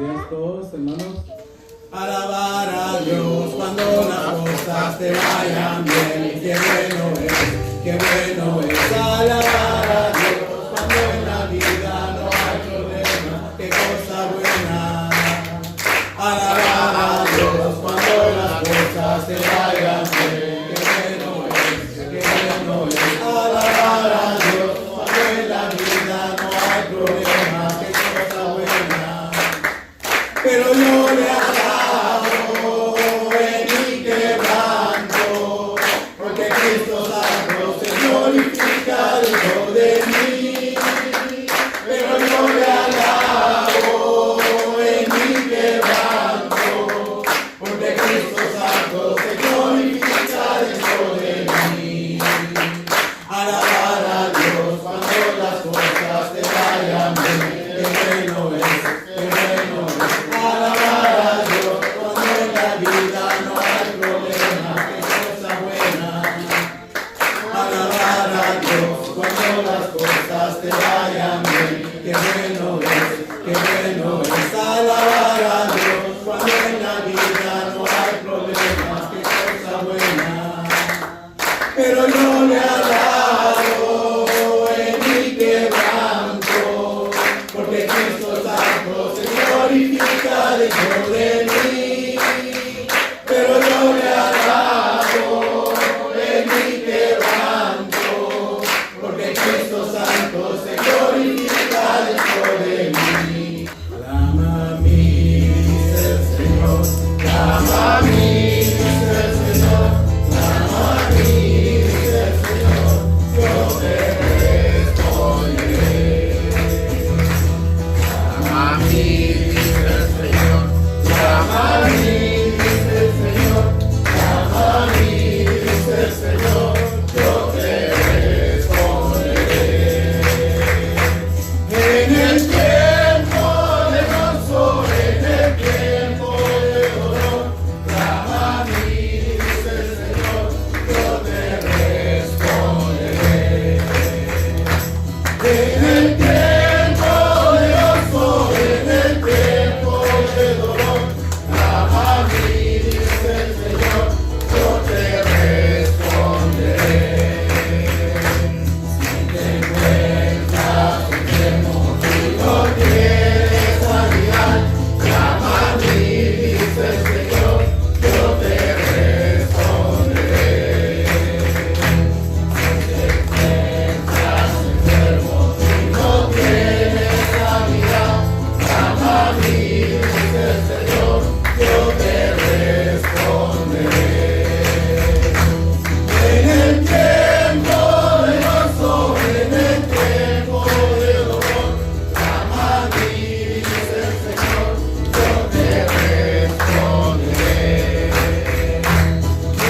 días todos, hermanos. Alabar a Dios cuando las cosas te vayan bien. Qué bueno es alabar a Dios cuando en la vida no hay problema. Qué cosa buena. Alabar a Dios cuando las cosas te vayan bien. Qué bueno es alabar a Dios cuando en la vida no hay problema. Qué cosa buena. Pero yo le alabo en mi quebranto, porque Cristo Santo se glorifica dentro de mí. Pero yo le alabo en mi quebranto, porque Cristo Santo se glorifica dentro de mí. Alabar a Dios cuando las cosas te vayan bien. Qué bueno es, qué bueno es. Alabar a Dios cuando en la vida no hay problema. Qué cosa buena. Alabar a Dios cuando las cosas te vayan bien. Qué bueno es alabar a Dios cuando en la vida no hay problema. Qué cosa buena. Pero yo le alabo en mi quebranto, porque Cristo Santo se glorifica dentro de mí. Pero yo le alabo en mi quebranto, porque Cristo Santo se glorifica dentro de mí. Clama a mí, dice el Señor, clama a mí, dice el Señor, clama a mí, dice el Señor, yo te responderé. Clama a mí, dice el Señor, clama a mí, dice el Señor, clama a mí, dice el Señor, yo te responderé. En el tiempo de gozo, en el tiempo de dolor, clama a mí, dice el Señor, yo te responderé. En el tiempo de gozo, en el tiempo de dolor, clama a mí, dice el Señor, yo te responderé. Si te encuentras enfermo y no tienes sanidad, clama a mí, dice el Señor, yo te responderé. Si te encuentras enfermo y no tienes sanidad, clama a mí, dice el Señor, yo te responderé. En el tiempo de gozo, en el tiempo de dolor, clama a mí, dice el Señor, yo te responderé.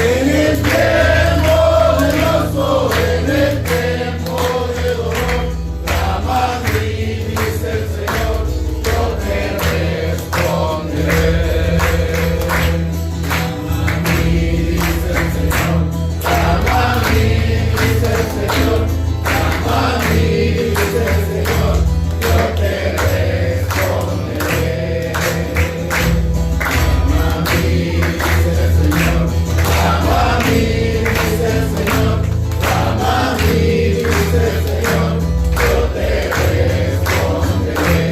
En el tiempo de gozo, en el tiempo de dolor, clama a mí, dice el Señor, yo te responderé. Clama a mí, dice el Señor, clama a mí, dice el Señor, clama a mí, dice el Señor, yo te responderé. Clama a mí, dice el Señor, clama a mí, dice el Señor, clama a mí, dice el Señor, yo te responderé.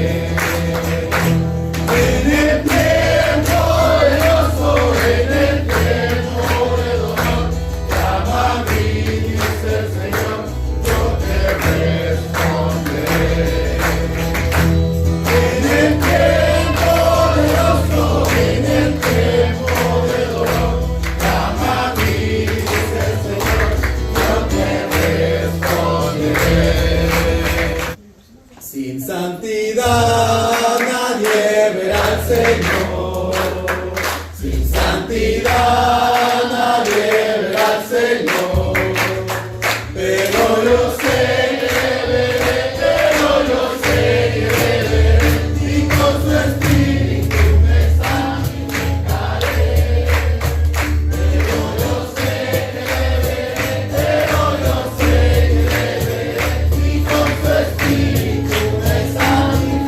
En el tiempo de gozo, en el tiempo de dolor, clama a mí, dice el Señor, yo te responderé. En el tiempo de gozo, en el tiempo de dolor, clama a mí, dice el Señor, yo te responderé. Sin santidad nadie verá al Señor. Sin santidad nadie verá al Señor. Pero yo sé que veré, pero yo sé que veré, y con su espíritu me santificaré. Pero yo sé que veré, pero yo sé que veré, y con su espíritu me santificaré.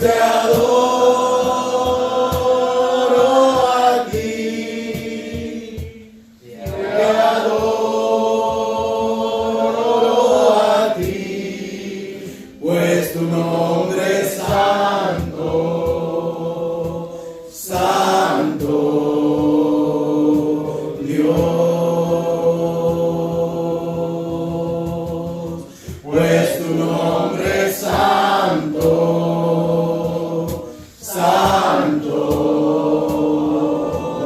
te adoro a ti, te adoro a ti, pues tu nombre es santo, santo Dios, pues tu nombre es santo, santo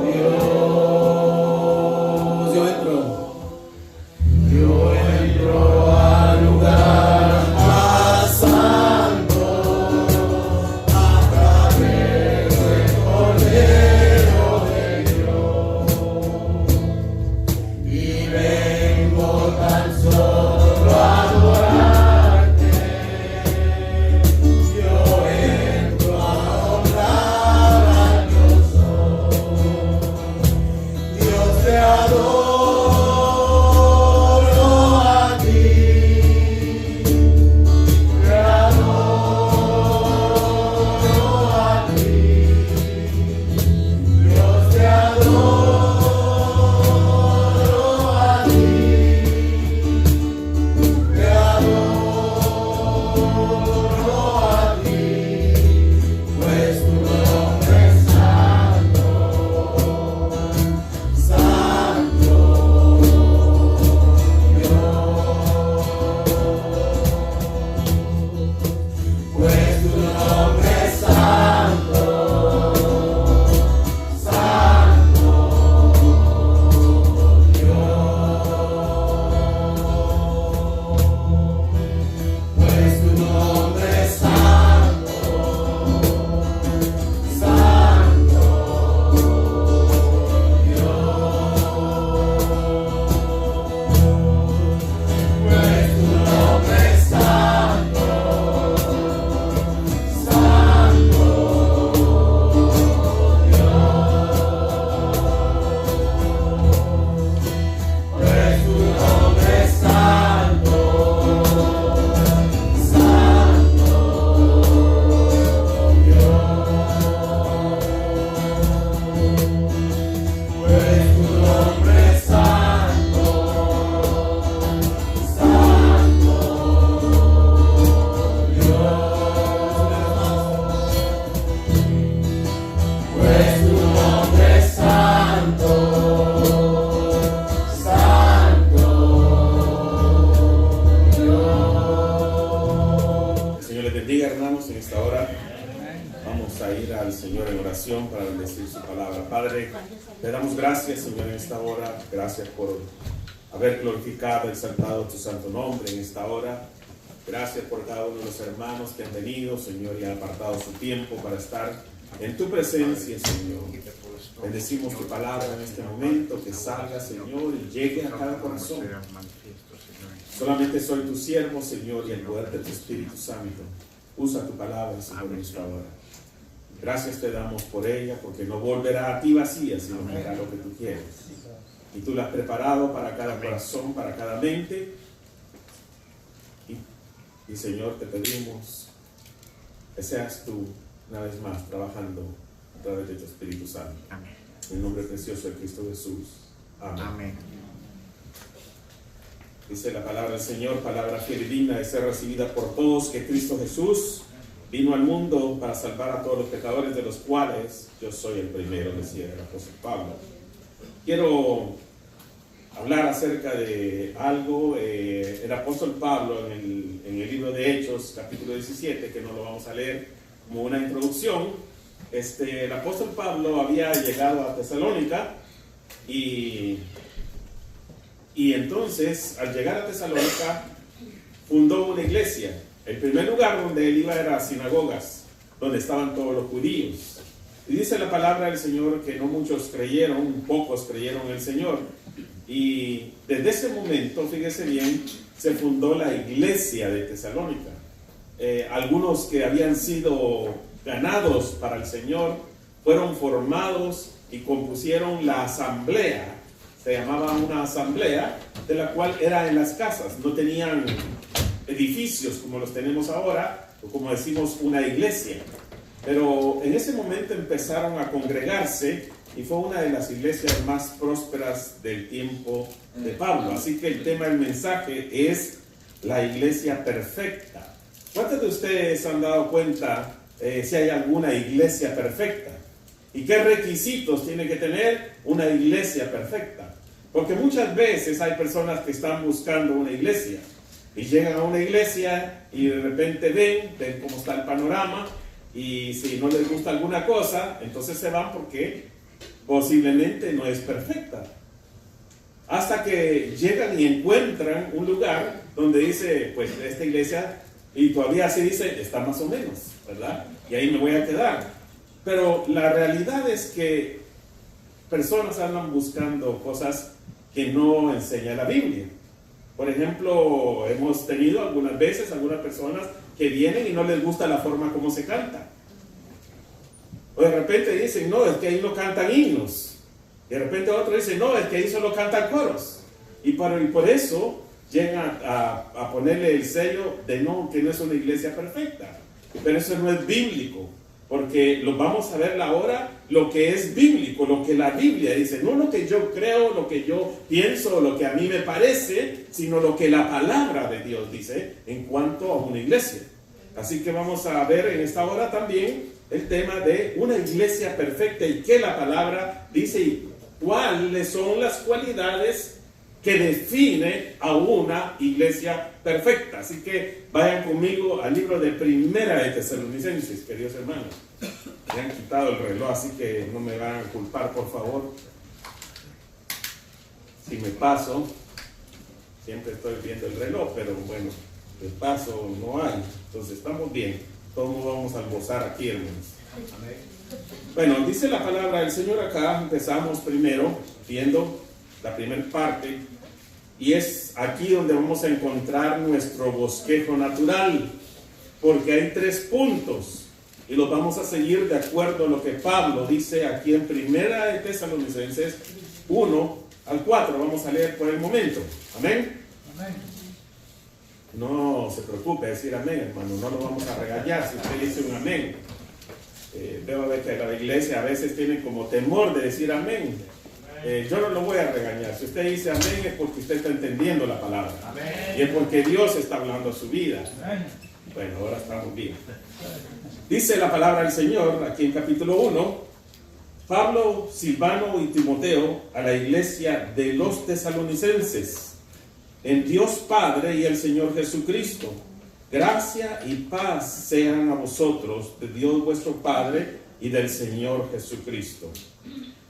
Dios. Yo entro al lugar más santo a través del Cordero de Dios y vengo tan solo a adorarte. Yo entro a honrar a Dios soy. Dios te adoro a ti, te adoro a ti, Dios te adoro a ti, te adoro a ti, pues tu nombre es santo, santo Dios, pues tu nombre es santo, santo Dios, pues tu nombre es santo, santo pues tu nombre es santo, santo pues tu nombre es santo, santo pues tu nombre es santo, santo pues tu nombre es santo, santo El Señor les bendiga, hermanos, en esta hora. Vamos a ir al Señor en oración para bendecir su palabra. Padre, te damos gracias, Señor, en esta hora. Gracias por haber glorificado, exaltado tu santo nombre en esta hora. Gracias por cada uno de los hermanos que han venido, Señor, y han apartado su tiempo para estar en tu presencia, Señor. Bendecimos tu palabra en este momento, que salga, Señor, y llegue a cada corazón. Solamente soy tu siervo, Señor, y el poder de tu Espíritu Santo. Usa tu palabra, Señor, en esta hora. Gracias te damos por ella, porque no volverá a ti vacía, sino que hará lo que tú quieres. Y tú la has preparado para cada corazón, para cada mente. Y Señor, te pedimos que seas tú, una vez más, trabajando a través de tu Espíritu Santo. Amén. En el nombre precioso de Cristo Jesús. Amén. Amén. Dice la palabra del Señor, palabra fiel y digna de ser recibida por todos, que Cristo Jesús vino al mundo para salvar a todos los pecadores, de los cuales yo soy el primero, decía el apóstol Pablo. Quiero hablar acerca de algo. El apóstol Pablo en el libro de Hechos, capítulo 17, que no lo vamos a leer como una introducción, el apóstol Pablo había llegado a Tesalónica y entonces, al llegar a Tesalónica, fundó una iglesia. El primer lugar donde él iba era sinagogas, donde estaban todos los judíos. Y dice la palabra del Señor que no muchos creyeron, pocos creyeron en el Señor. Y desde ese momento, fíjese bien, se fundó la iglesia de Tesalónica. Algunos que habían sido ganados para el Señor fueron formados y compusieron la asamblea. Se llamaba una asamblea, de la cual era en las casas. No tenían edificios como los tenemos ahora, o como decimos, una iglesia. Pero en ese momento empezaron a congregarse y fue una de las iglesias más prósperas del tiempo de Pablo. Así que el tema del mensaje es la iglesia perfecta. ¿Cuántos de ustedes han dado cuenta si hay alguna iglesia perfecta? ¿Y qué requisitos tiene que tener una iglesia perfecta? Porque muchas veces hay personas que están buscando una iglesia y llegan a una iglesia y de repente ven cómo está el panorama, y si no les gusta alguna cosa, entonces se van porque posiblemente no es perfecta. Hasta que llegan y encuentran un lugar donde dice, pues esta iglesia, y todavía así dice, está más o menos, ¿verdad? Y ahí me voy a quedar. Pero la realidad es que personas andan buscando cosas que no enseña la Biblia. Por ejemplo, hemos tenido algunas veces algunas personas que vienen y no les gusta la forma como se canta. O de repente dicen, no, es que ahí no cantan himnos. De repente otro dice, no, es que ahí solo cantan coros. Y por eso llegan a ponerle el sello de no, que no es una iglesia perfecta. Pero eso no es bíblico. Porque lo vamos a ver ahora, lo que es bíblico, lo que la Biblia dice, no lo que yo creo, lo que yo pienso, lo que a mí me parece, sino lo que la palabra de Dios dice en cuanto a una iglesia. Así que vamos a ver en esta hora también el tema de una iglesia perfecta y qué la palabra dice y cuáles son las cualidades que define a una iglesia perfecta. Así que vayan conmigo al libro de Primera de Tesalonicenses, queridos hermanos. Me han quitado el reloj, así que no me van a culpar, por favor. Si me paso, siempre estoy viendo el reloj, pero bueno, de paso no hay. Entonces estamos bien. Todos vamos a almorzar aquí, hermanos. Bueno, dice la palabra del Señor acá. Empezamos primero viendo la primera parte, y es aquí donde vamos a encontrar nuestro bosquejo natural, porque hay 3 puntos y los vamos a seguir de acuerdo a lo que Pablo dice aquí en Primera de Tesalonicenses 1 al 4. Vamos a leer por el momento. Amén. Amén. No se preocupe decir amén, hermano, no lo vamos a regañar si usted dice un amén. Veo que la iglesia a veces tiene como temor de decir amén. Yo no lo voy a regañar. Si usted dice amén es porque usted está entendiendo la palabra. Amén. Y es porque Dios está hablando a su vida. Amén. Bueno, ahora estamos bien. Dice la palabra del Señor aquí en capítulo 1: Pablo, Silvano y Timoteo a la iglesia de los tesalonicenses, en Dios Padre y el Señor Jesucristo, gracia y paz sean a vosotros de Dios vuestro Padre y del Señor Jesucristo.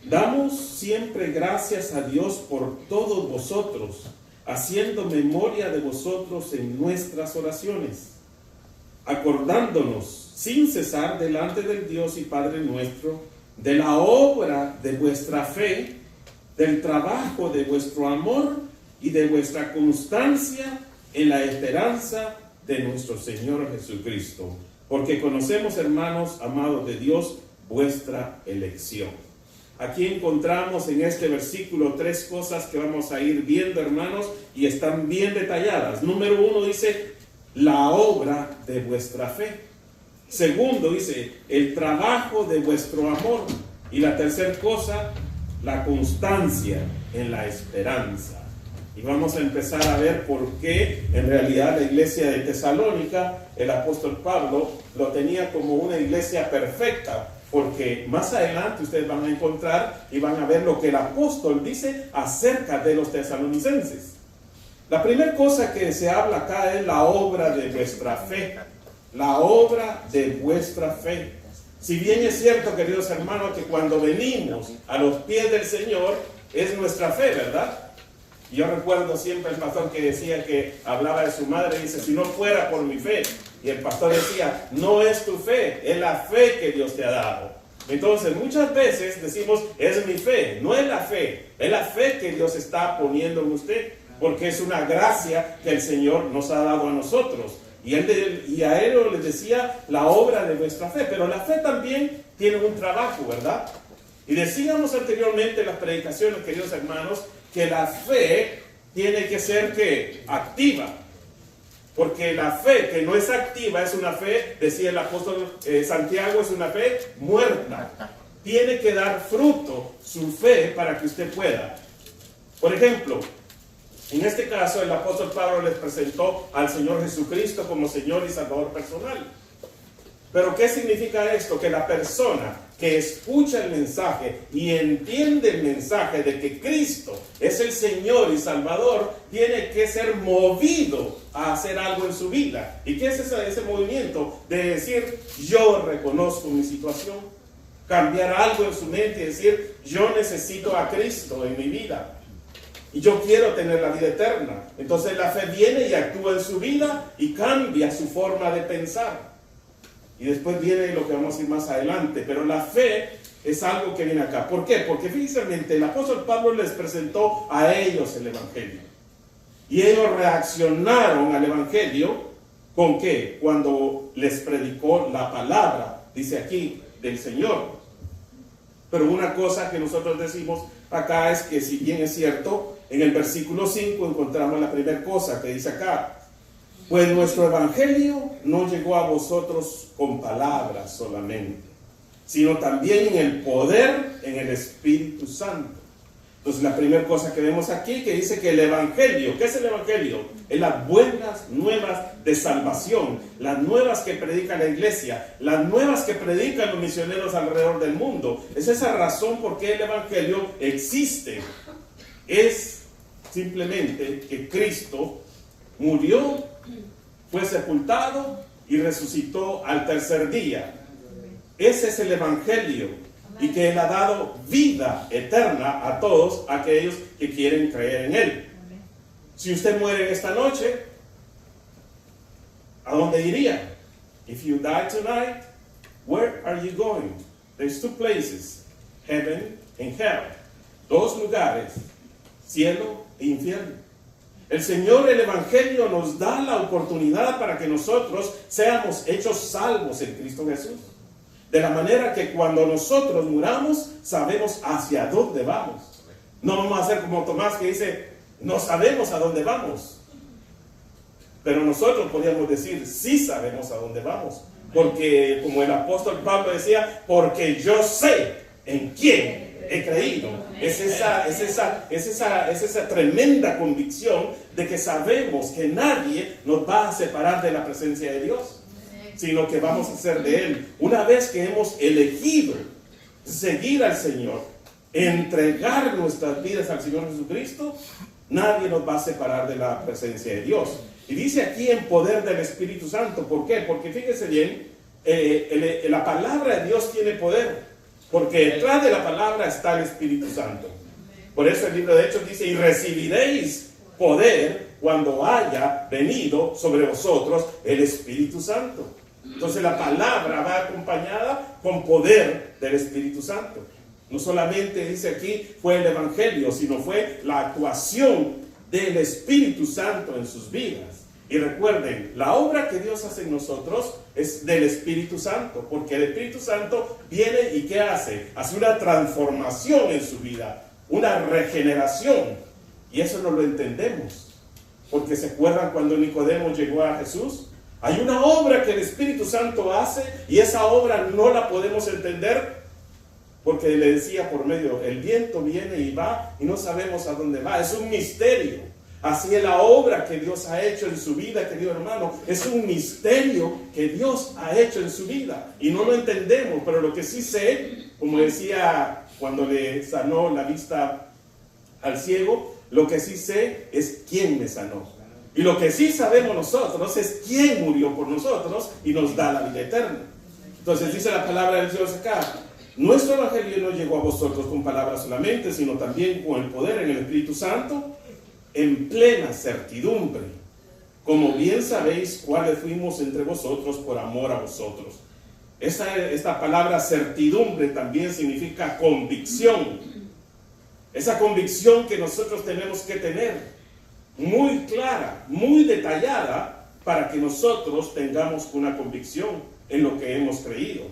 Damos siempre gracias a Dios por todos vosotros, haciendo memoria de vosotros en nuestras oraciones, acordándonos sin cesar delante del Dios y Padre nuestro, de la obra de vuestra fe, del trabajo de vuestro amor y de vuestra constancia en la esperanza de nuestro Señor Jesucristo, porque conocemos, hermanos amados de Dios, vuestra elección. Aquí encontramos en este versículo 3 cosas que vamos a ir viendo, hermanos, y están bien detalladas. Número 1 dice, la obra de vuestra fe. Segundo dice, el trabajo de vuestro amor. Y la tercera cosa, la constancia en la esperanza. Y vamos a empezar a ver por qué en realidad la iglesia de Tesalónica, el apóstol Pablo lo tenía como una iglesia perfecta. Porque más adelante ustedes van a encontrar y van a ver lo que el apóstol dice acerca de los tesalonicenses. La primera cosa que se habla acá es la obra de vuestra fe. La obra de vuestra fe. Si bien es cierto, queridos hermanos, que cuando venimos a los pies del Señor es nuestra fe, ¿verdad? Yo recuerdo siempre el pastor que decía que hablaba de su madre y dice, si no fuera por mi fe. Y el pastor decía, no es tu fe, es la fe que Dios te ha dado. Entonces muchas veces decimos, es mi fe, no es la fe, es la fe que Dios está poniendo en usted, porque es una gracia que el Señor nos ha dado a nosotros. Y a él les decía la obra de vuestra fe, pero la fe también tiene un trabajo, ¿verdad? Y decíamos anteriormente en las predicaciones, queridos hermanos, que la fe tiene que ser ¿qué? Activa. Porque la fe que no es activa es una fe, decía el apóstol Santiago, es una fe muerta. Tiene que dar fruto su fe para que usted pueda. Por ejemplo, en este caso el apóstol Pablo les presentó al Señor Jesucristo como Señor y Salvador personal. Pero ¿qué significa esto? Que la persona que escucha el mensaje y entiende el mensaje de que Cristo es el Señor y Salvador, tiene que ser movido a hacer algo en su vida. ¿Y qué es ese movimiento? De decir, yo reconozco mi situación, cambiar algo en su mente y decir, yo necesito a Cristo en mi vida y yo quiero tener la vida eterna. Entonces la fe viene y actúa en su vida y cambia su forma de pensar. Y después viene lo que vamos a ir más adelante. Pero la fe es algo que viene acá. ¿Por qué? Porque fíjense, el apóstol Pablo les presentó a ellos el Evangelio. Y ellos reaccionaron al Evangelio ¿con qué? Cuando les predicó la palabra, dice aquí, del Señor. Pero una cosa que nosotros decimos acá es que, si bien es cierto, en el versículo 5 encontramos la primera cosa que dice acá. Pues nuestro evangelio no llegó a vosotros con palabras solamente, sino también en el poder, en el Espíritu Santo. Entonces la primera cosa que vemos aquí, que dice que el evangelio, ¿qué es el evangelio? Es las buenas nuevas de salvación, las nuevas que predica la iglesia, las nuevas que predican los misioneros alrededor del mundo. Es esa razón por qué el evangelio existe. Es simplemente que Cristo murió, fue sepultado y resucitó al tercer día. Ese es el evangelio, y que Él ha dado vida eterna a todos aquellos que quieren creer en Él. Si usted muere esta noche, ¿a dónde iría? If you die tonight, where are you going? There's two places, heaven and hell. Dos lugares, cielo e infierno. El Señor, el Evangelio, nos da la oportunidad para que nosotros seamos hechos salvos en Cristo Jesús. De la manera que cuando nosotros muramos, sabemos hacia dónde vamos. No vamos a ser como Tomás, que dice, no sabemos a dónde vamos. Pero nosotros podríamos decir, sí sabemos a dónde vamos. Porque, como el apóstol Pablo decía, porque yo sé en quién he creído. Es esa tremenda convicción de que sabemos que nadie nos va a separar de la presencia de Dios, sino que vamos a ser de Él. Una vez que hemos elegido seguir al Señor, entregar nuestras vidas al Señor Jesucristo, nadie nos va a separar de la presencia de Dios. Y dice aquí en poder del Espíritu Santo. ¿Por qué? Porque fíjese bien, la palabra de Dios tiene poder. Porque detrás de la palabra está el Espíritu Santo. Por eso el libro de Hechos dice, y recibiréis poder cuando haya venido sobre vosotros el Espíritu Santo. Entonces la palabra va acompañada con poder del Espíritu Santo. No solamente dice aquí fue el Evangelio, sino fue la actuación del Espíritu Santo en sus vidas. Y recuerden, la obra que Dios hace en nosotros es del Espíritu Santo, porque el Espíritu Santo viene y ¿qué hace? Hace una transformación en su vida, una regeneración. Y eso no lo entendemos, porque ¿se acuerdan cuando Nicodemo llegó a Jesús? Hay una obra que el Espíritu Santo hace y esa obra no la podemos entender, porque le decía por medio, el viento viene y va y no sabemos a dónde va, es un misterio. Así es la obra que Dios ha hecho en su vida, querido hermano. Es un misterio que Dios ha hecho en su vida. Y no lo entendemos, pero lo que sí sé, como decía cuando le sanó la vista al ciego, lo que sí sé es quién me sanó. Y lo que sí sabemos nosotros es quién murió por nosotros y nos da la vida eterna. Entonces dice la palabra de Dios acá, nuestro evangelio no llegó a vosotros con palabras solamente, sino también con el poder en el Espíritu Santo, en plena certidumbre, como bien sabéis cuáles fuimos entre vosotros por amor a vosotros. Esta palabra certidumbre también significa convicción. Esa convicción que nosotros tenemos que tener muy clara, muy detallada, para que nosotros tengamos una convicción en lo que hemos creído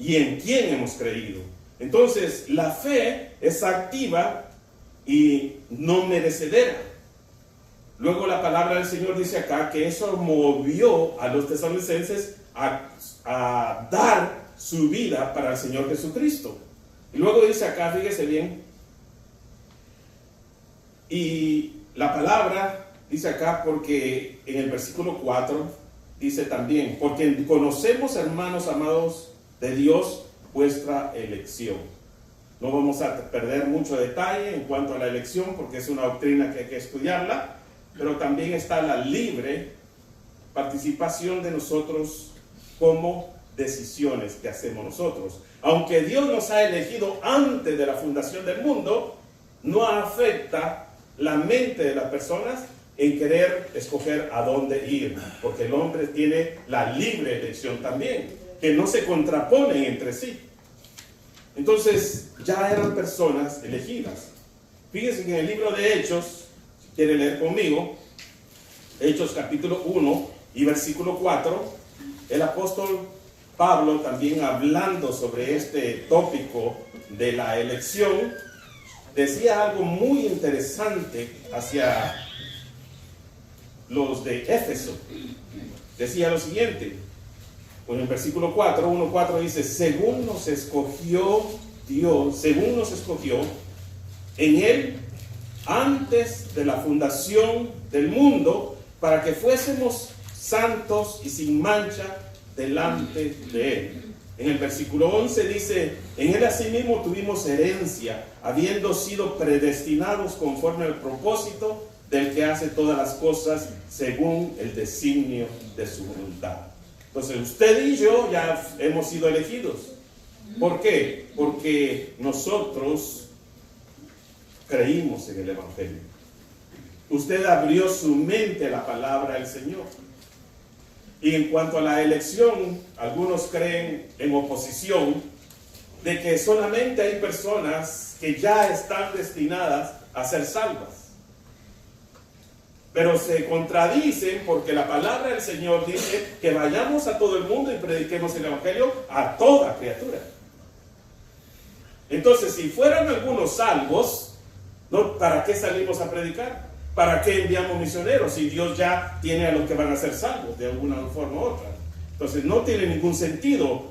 y en quién hemos creído. Entonces la fe es activa y no merecedera. Luego la palabra del Señor dice acá que eso movió a los tesalonicenses a dar su vida para el Señor Jesucristo. Y luego dice acá, fíjese bien, y la palabra dice acá, porque en el versículo 4 dice también, porque conocemos, hermanos amados de Dios, vuestra elección. No vamos a perder mucho detalle en cuanto a la elección, porque es una doctrina que hay que estudiarla, pero también está la libre participación de nosotros como decisiones que hacemos nosotros. Aunque Dios nos ha elegido antes de la fundación del mundo, no afecta la mente de las personas en querer escoger a dónde ir, porque el hombre tiene la libre elección también, que no se contraponen entre sí. Entonces ya eran personas elegidas. Fíjense que en el libro de Hechos, si quiere leer conmigo, Hechos capítulo 1 y versículo 4, el apóstol Pablo, también hablando sobre este tópico de la elección, decía algo muy interesante hacia los de Éfeso. Decía lo siguiente, en el versículo 4, 1:4 dice, según nos escogió Dios, según nos escogió en Él antes de la fundación del mundo, para que fuésemos santos y sin mancha delante de Él. En el versículo 11 dice, en Él asimismo tuvimos herencia, habiendo sido predestinados conforme al propósito del que hace todas las cosas según el designio de su voluntad. Entonces usted y yo ya hemos sido elegidos. ¿Por qué? Porque nosotros creímos en el Evangelio. Usted abrió su mente a la palabra del Señor. Y en cuanto a la elección, algunos creen en oposición de que solamente hay personas que ya están destinadas a ser salvas. Pero se contradicen porque la palabra del Señor dice que vayamos a todo el mundo y prediquemos el Evangelio a toda criatura. Entonces, si fueran algunos salvos, ¿no? ¿Para qué salimos a predicar? ¿Para qué enviamos misioneros si Dios ya tiene a los que van a ser salvos de alguna forma u otra? Entonces no tiene ningún sentido.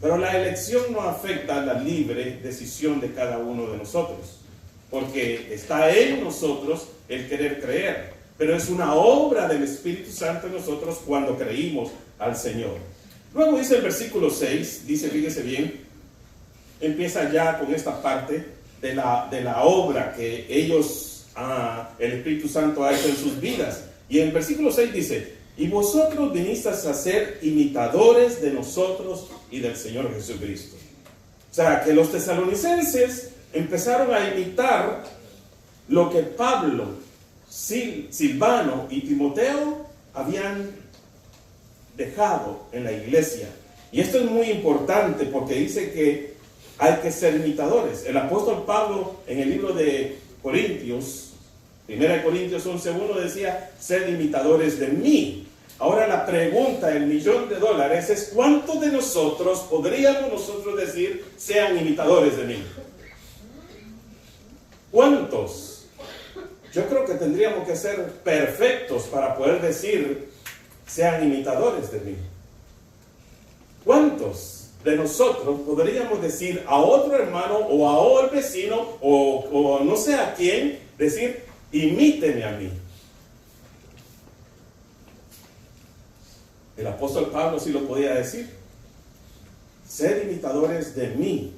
Pero la elección no afecta a la libre decisión de cada uno de nosotros, porque está en nosotros el querer creer, pero es una obra del Espíritu Santo en nosotros cuando creímos al Señor. Luego dice el versículo 6, dice, fíjese bien, empieza ya con esta parte de la obra que ellos, el Espíritu Santo ha hecho en sus vidas. Y en el versículo 6 dice, y vosotros vinisteis a ser imitadores de nosotros y del Señor Jesucristo. O sea, que los tesalonicenses empezaron a imitar lo que Pablo, Silvano y Timoteo habían dejado en la iglesia. Y esto es muy importante porque dice que hay que ser imitadores. El apóstol Pablo en el libro de Corintios, 1 Corintios 11:1 decía, sed imitadores de mí. Ahora la pregunta, $1 millón, es ¿cuántos de nosotros podríamos nosotros decir sean imitadores de mí? ¿Cuántos? Yo creo que tendríamos que ser perfectos para poder decir sean imitadores de mí. ¿Cuántos de nosotros podríamos decir a otro hermano o a otro vecino o no sé a quién, decir imíteme a mí? El apóstol Pablo sí lo podía decir. Sed imitadores de mí.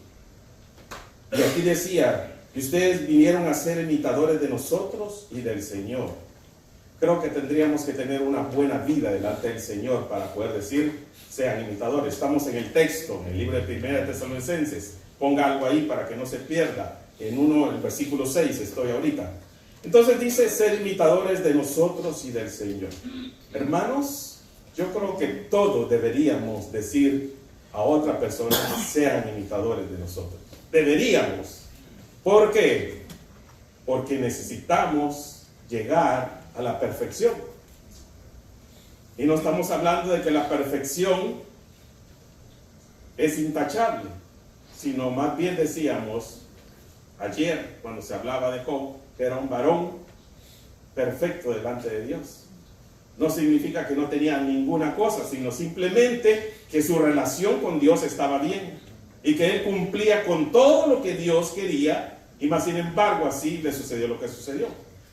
Y aquí decía, y ustedes vinieron a ser imitadores de nosotros y del Señor. Creo que tendríamos que tener una buena vida delante del Señor para poder decir, sean imitadores. Estamos en el texto, en el libro de 1 Tesalonicenses. Ponga algo ahí para que no se pierda. En el versículo 6 estoy ahorita. Entonces dice, ser imitadores de nosotros y del Señor. Hermanos, yo creo que todos deberíamos decir a otra persona que sean imitadores de nosotros. Deberíamos. ¿Por qué? Porque necesitamos llegar a la perfección. Y no estamos hablando de que la perfección es intachable, sino más bien decíamos ayer, cuando se hablaba de Job, que era un varón perfecto delante de Dios. No significa que no tenía ninguna cosa, sino simplemente que su relación con Dios estaba bien y que él cumplía con todo lo que Dios quería, y más sin embargo así le sucedió lo que sucedió.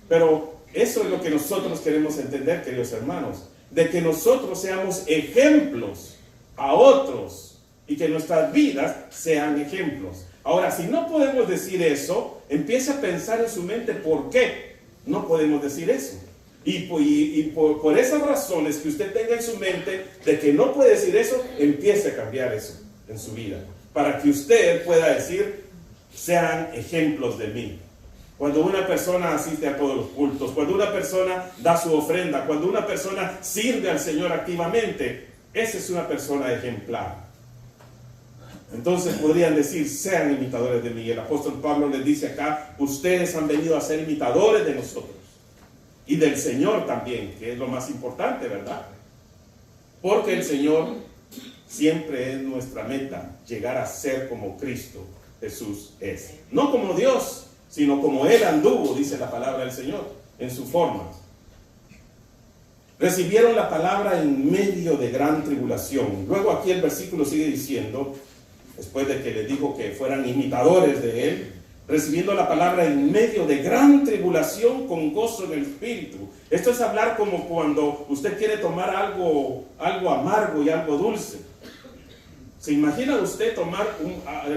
Pero eso es lo que nosotros queremos entender, queridos hermanos, de que nosotros seamos ejemplos a otros y que nuestras vidas sean ejemplos. Ahora, si no podemos decir eso, empiece a pensar en su mente por qué no podemos decir eso. Y por esas razones que usted tenga en su mente de que no puede decir eso, empiece a cambiar eso en su vida, para que usted pueda decir, sean ejemplos de mí. Cuando una persona asiste a todos los cultos, cuando una persona da su ofrenda, cuando una persona sirve al Señor activamente, esa es una persona ejemplar. Entonces podrían decir, sean imitadores de mí. El apóstol Pablo les dice acá, ustedes han venido a ser imitadores de nosotros y del Señor también, que es lo más importante, ¿verdad? Porque el Señor siempre es nuestra meta, llegar a ser como Cristo Jesús es. No como Dios, sino como Él anduvo, dice la palabra del Señor, en su forma. Recibieron la palabra en medio de gran tribulación. Luego aquí el versículo sigue diciendo, después de que les dijo que fueran imitadores de Él, recibiendo la palabra en medio de gran tribulación con gozo en el espíritu. Esto es hablar como cuando usted quiere tomar algo amargo y algo dulce. ¿Se imagina usted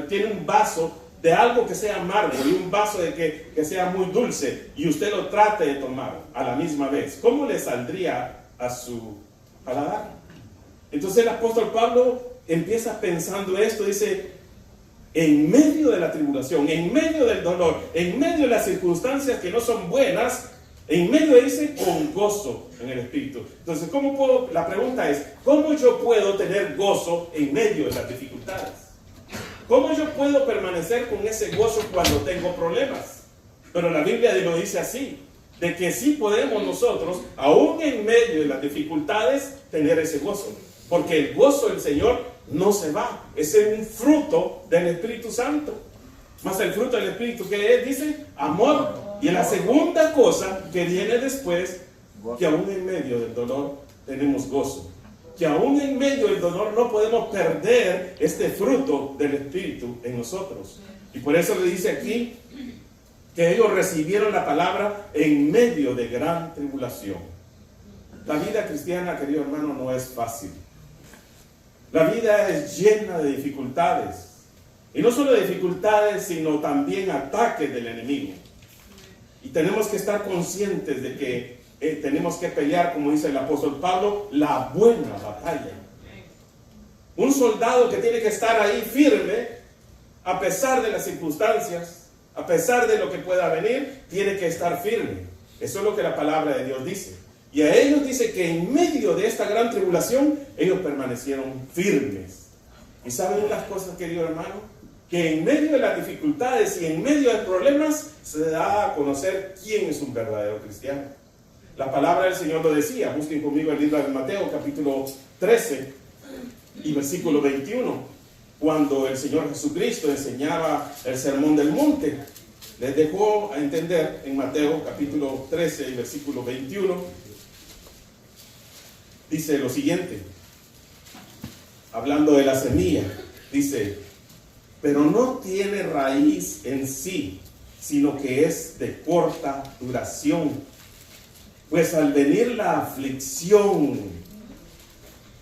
tiene un vaso de algo que sea amargo y un vaso de que sea muy dulce y usted lo trate de tomar a la misma vez? ¿Cómo le saldría a su paladar? Entonces el apóstol Pablo empieza pensando esto, dice, en medio de la tribulación, en medio del dolor, en medio de las circunstancias que no son buenas, en medio de ese con gozo en el espíritu. Entonces, la pregunta es, ¿cómo yo puedo tener gozo en medio de las dificultades? ¿Cómo yo puedo permanecer con ese gozo cuando tengo problemas? Pero la Biblia lo dice así, de que sí podemos nosotros, aún en medio de las dificultades, tener ese gozo. Porque el gozo del Señor no se va. Ese es un fruto del Espíritu Santo. Más el fruto del Espíritu, que es, dice, amor. Y la segunda cosa que viene después, que aún en medio del dolor tenemos gozo. Que aún en medio del dolor no podemos perder este fruto del Espíritu en nosotros. Y por eso le dice aquí que ellos recibieron la palabra en medio de gran tribulación. La vida cristiana, querido hermano, no es fácil. La vida es llena de dificultades. Y no solo dificultades, sino también ataques del enemigo. Y tenemos que estar conscientes de que tenemos que pelear, como dice el apóstol Pablo, la buena batalla. Un soldado que tiene que estar ahí firme, a pesar de las circunstancias, a pesar de lo que pueda venir, tiene que estar firme. Eso es lo que la palabra de Dios dice. Y a ellos dice que en medio de esta gran tribulación, ellos permanecieron firmes. ¿Y saben las cosas, querido hermano? Que en medio de las dificultades y en medio de problemas, se da a conocer quién es un verdadero cristiano. La palabra del Señor lo decía. Busquen conmigo el libro de Mateo, capítulo 13 y versículo 21. Cuando el Señor Jesucristo enseñaba el sermón del monte, les dejó a entender en Mateo, capítulo 13 y versículo 21, dice lo siguiente, hablando de la semilla, dice, pero no tiene raíz en sí, sino que es de corta duración. Pues al venir la aflicción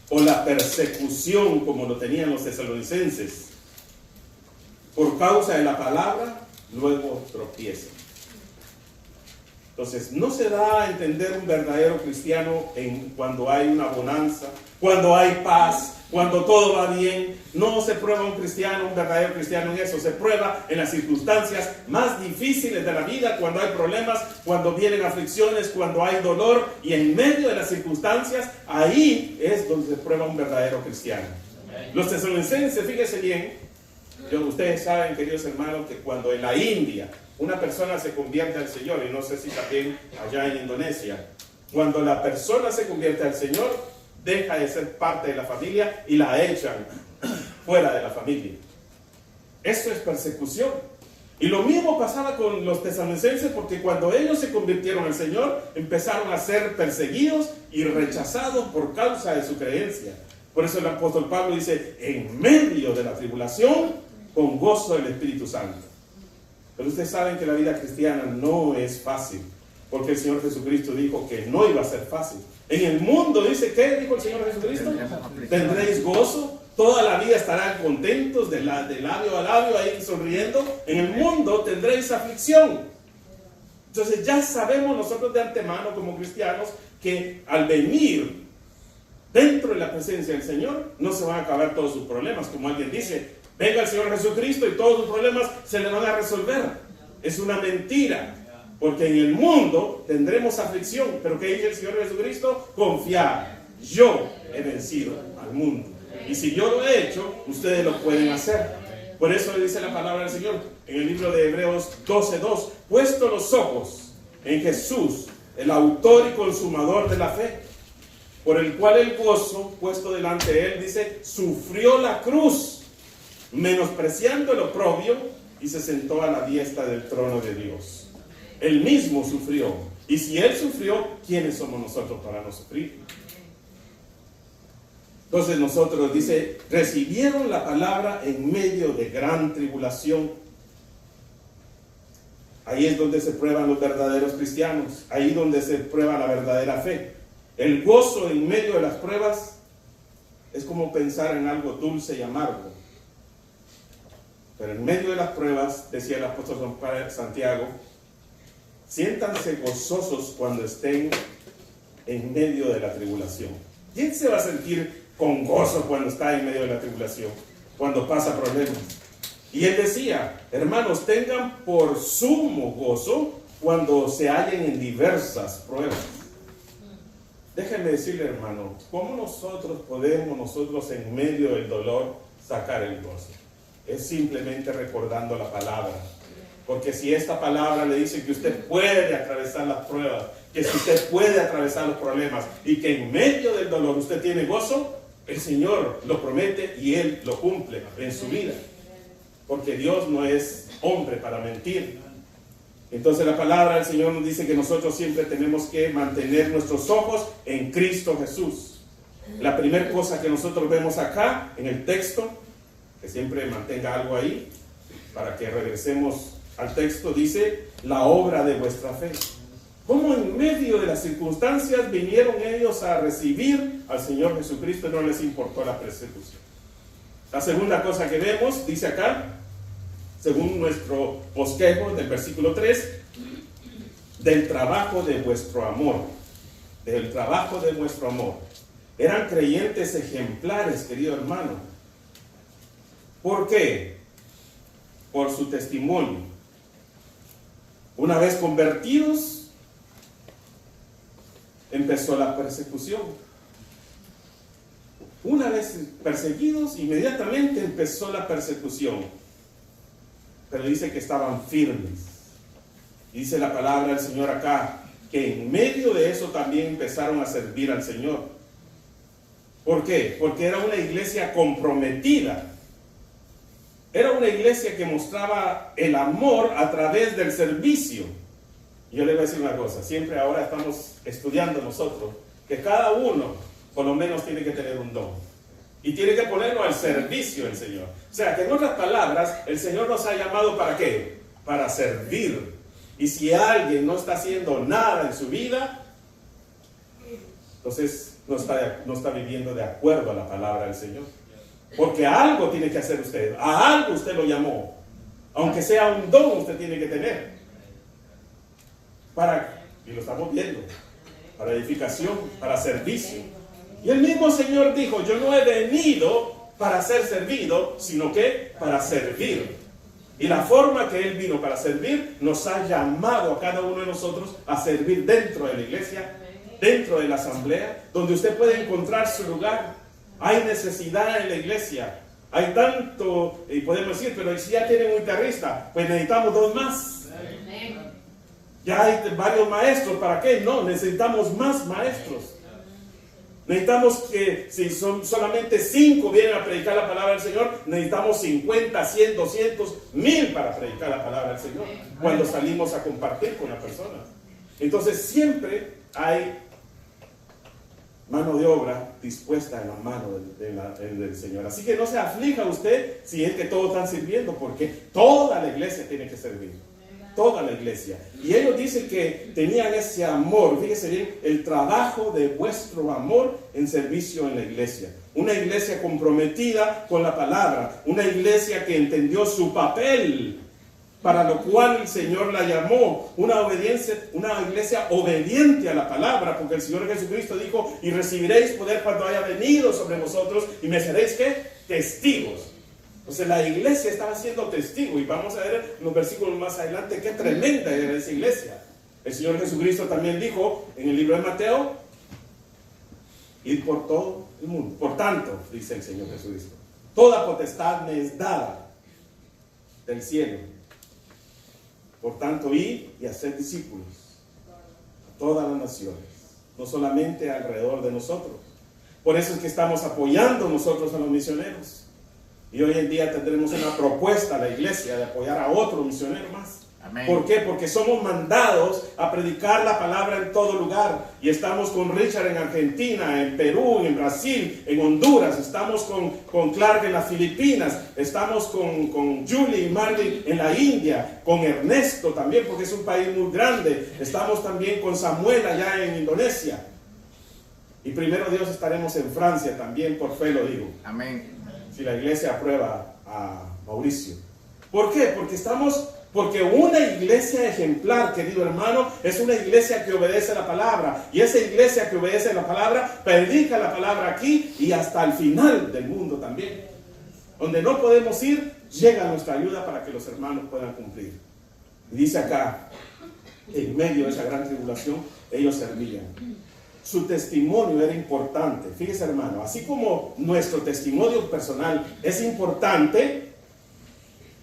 o la persecución, como lo tenían los tesalonicenses, por causa de la palabra, luego tropiezan. Entonces, no se da a entender un verdadero cristiano cuando hay una bonanza, cuando hay paz, cuando todo va bien. No se prueba un verdadero cristiano en eso. Se prueba en las circunstancias más difíciles de la vida, cuando hay problemas, cuando vienen aflicciones, cuando hay dolor. Y en medio de las circunstancias, ahí es donde se prueba un verdadero cristiano. Los tesalonicenses, fíjense bien, ustedes saben, queridos hermanos, que cuando en la India una persona se convierte al Señor, y no sé si también allá en Indonesia, cuando la persona se convierte al Señor, deja de ser parte de la familia y la echan fuera de la familia. Esto es persecución. Y lo mismo pasaba con los tesalonicenses, porque cuando ellos se convirtieron al Señor, empezaron a ser perseguidos y rechazados por causa de su creencia. Por eso el apóstol Pablo dice, en medio de la tribulación, con gozo del Espíritu Santo. Pero ustedes saben que la vida cristiana no es fácil, porque el Señor Jesucristo dijo que no iba a ser fácil. En el mundo, dice, ¿qué dijo el Señor Jesucristo? Tendréis gozo. Toda la vida estarán contentos, de labio a labio, ahí sonriendo. En el mundo tendréis aflicción. Entonces ya sabemos nosotros de antemano como cristianos que al venir dentro de la presencia del Señor no se van a acabar todos sus problemas. Como alguien dice, venga el Señor Jesucristo y todos sus problemas se le van a resolver. Es una mentira. Porque en el mundo tendremos aflicción. Pero ¿qué dice el Señor Jesucristo? Confiad, yo he vencido al mundo. Y si yo lo he hecho, ustedes lo pueden hacer. Por eso dice la palabra del Señor en el libro de Hebreos 12:2. Puesto los ojos en Jesús, el autor y consumador de la fe, por el cual el gozo puesto delante de él, dice, sufrió la cruz, menospreciando el oprobio, y se sentó a la diestra del trono de Dios. Él mismo sufrió. Y si él sufrió, ¿quiénes somos nosotros para no sufrir? Entonces nosotros, dice, recibieron la palabra en medio de gran tribulación. Ahí es donde se prueban los verdaderos cristianos. Ahí donde se prueba la verdadera fe. El gozo en medio de las pruebas es como pensar en algo dulce y amargo. Pero en medio de las pruebas, decía el apóstol Santiago, siéntanse gozosos cuando estén en medio de la tribulación. ¿Quién se va a sentir con gozo cuando está en medio de la tribulación? Cuando pasa problemas. Y él decía, hermanos, tengan por sumo gozo cuando se hallen en diversas pruebas. Déjenme decirle, hermano, ¿cómo nosotros podemos en medio del dolor sacar el gozo? Es simplemente recordando la palabra. Porque si esta palabra le dice que usted puede atravesar las pruebas, que si usted puede atravesar los problemas y que en medio del dolor usted tiene gozo, el Señor lo promete y Él lo cumple en su vida. Porque Dios no es hombre para mentir. Entonces la palabra del Señor nos dice que nosotros siempre tenemos que mantener nuestros ojos en Cristo Jesús. La primera cosa que nosotros vemos acá en el texto, que siempre mantenga algo ahí, para que regresemos al texto, dice, la obra de vuestra fe. ¿Cómo en medio de las circunstancias vinieron ellos a recibir al Señor Jesucristo y no les importó la persecución? La segunda cosa que vemos, dice acá, según nuestro bosquejo del versículo 3, del trabajo de vuestro amor. Del trabajo de vuestro amor. Eran creyentes ejemplares, querido hermano. ¿Por qué? Por su testimonio. Una vez convertidos, empezó la persecución. Una vez perseguidos, inmediatamente empezó la persecución. Pero dice que estaban firmes. Dice la palabra del Señor acá, que en medio de eso también empezaron a servir al Señor. ¿Por qué? Porque era una iglesia comprometida. Era una iglesia que mostraba el amor a través del servicio. Y yo le voy a decir una cosa, siempre ahora estamos estudiando nosotros, que cada uno por lo menos tiene que tener un don. Y tiene que ponerlo al servicio del Señor. O sea, que en otras palabras, el Señor nos ha llamado ¿para qué? Para servir. Y si alguien no está haciendo nada en su vida, entonces no está viviendo de acuerdo a la palabra del Señor. Porque algo tiene que hacer usted. A algo usted lo llamó. Aunque sea un don, usted tiene que tener. Y lo estamos viendo, para edificación, para servicio. Y el mismo Señor dijo, yo no he venido para ser servido, sino que para servir. Y la forma que Él vino para servir, nos ha llamado a cada uno de nosotros a servir dentro de la iglesia, dentro de la asamblea, donde usted puede encontrar su lugar. Hay necesidad en la iglesia. Hay tanto, y podemos decir, pero si ya tienen un guitarrista, pues necesitamos dos más. Ya hay varios maestros, ¿para qué? No, necesitamos más maestros. Necesitamos que si son solamente 5 vienen a predicar la palabra del Señor, necesitamos 50, 100, 200, 1000 para predicar la palabra del Señor cuando salimos a compartir con la persona. Entonces siempre hay mano de obra dispuesta en la mano del Señor. Así que no se aflija usted si es que todos están sirviendo, porque toda la iglesia tiene que servir. Toda la iglesia. Y ellos dicen que tenían ese amor. Fíjese bien, el trabajo de vuestro amor en servicio en la iglesia. Una iglesia comprometida con la palabra. Una iglesia que entendió su papel, para lo cual el Señor la llamó. Una iglesia obediente a la palabra, porque el Señor Jesucristo dijo: y recibiréis poder cuando haya venido sobre vosotros, y me seréis ¿qué? Testigos. Entonces la iglesia estaba siendo testigo, y vamos a ver en los versículos más adelante qué tremenda era esa iglesia. El Señor Jesucristo también dijo en el libro de Mateo: id por todo el mundo. Por tanto, dice el Señor Jesucristo, toda potestad me es dada del cielo. Por tanto, id y haced discípulos a todas las naciones, no solamente alrededor de nosotros. Por eso es que estamos apoyando nosotros a los misioneros. Y hoy en día tendremos una propuesta a la iglesia de apoyar a otro misionero más. Amén. ¿Por qué? Porque somos mandados a predicar la palabra en todo lugar. Y estamos con Richard en Argentina, en Perú, en Brasil, en Honduras. Estamos con Clark en las Filipinas. Estamos con Julie y Marley en la India. Con Ernesto también, porque es un país muy grande. Estamos también con Samuel allá en Indonesia. Y primero Dios estaremos en Francia también, por fe lo digo. Amén. Si la iglesia aprueba a Mauricio. ¿Por qué? Porque una iglesia ejemplar, querido hermano, es una iglesia que obedece la palabra. Y esa iglesia que obedece la palabra, predica la palabra aquí y hasta el final del mundo también. Donde no podemos ir, llega nuestra ayuda para que los hermanos puedan cumplir. Y dice acá, en medio de esa gran tribulación, ellos servían. Su testimonio era importante. Fíjese, hermano, así como nuestro testimonio personal es importante,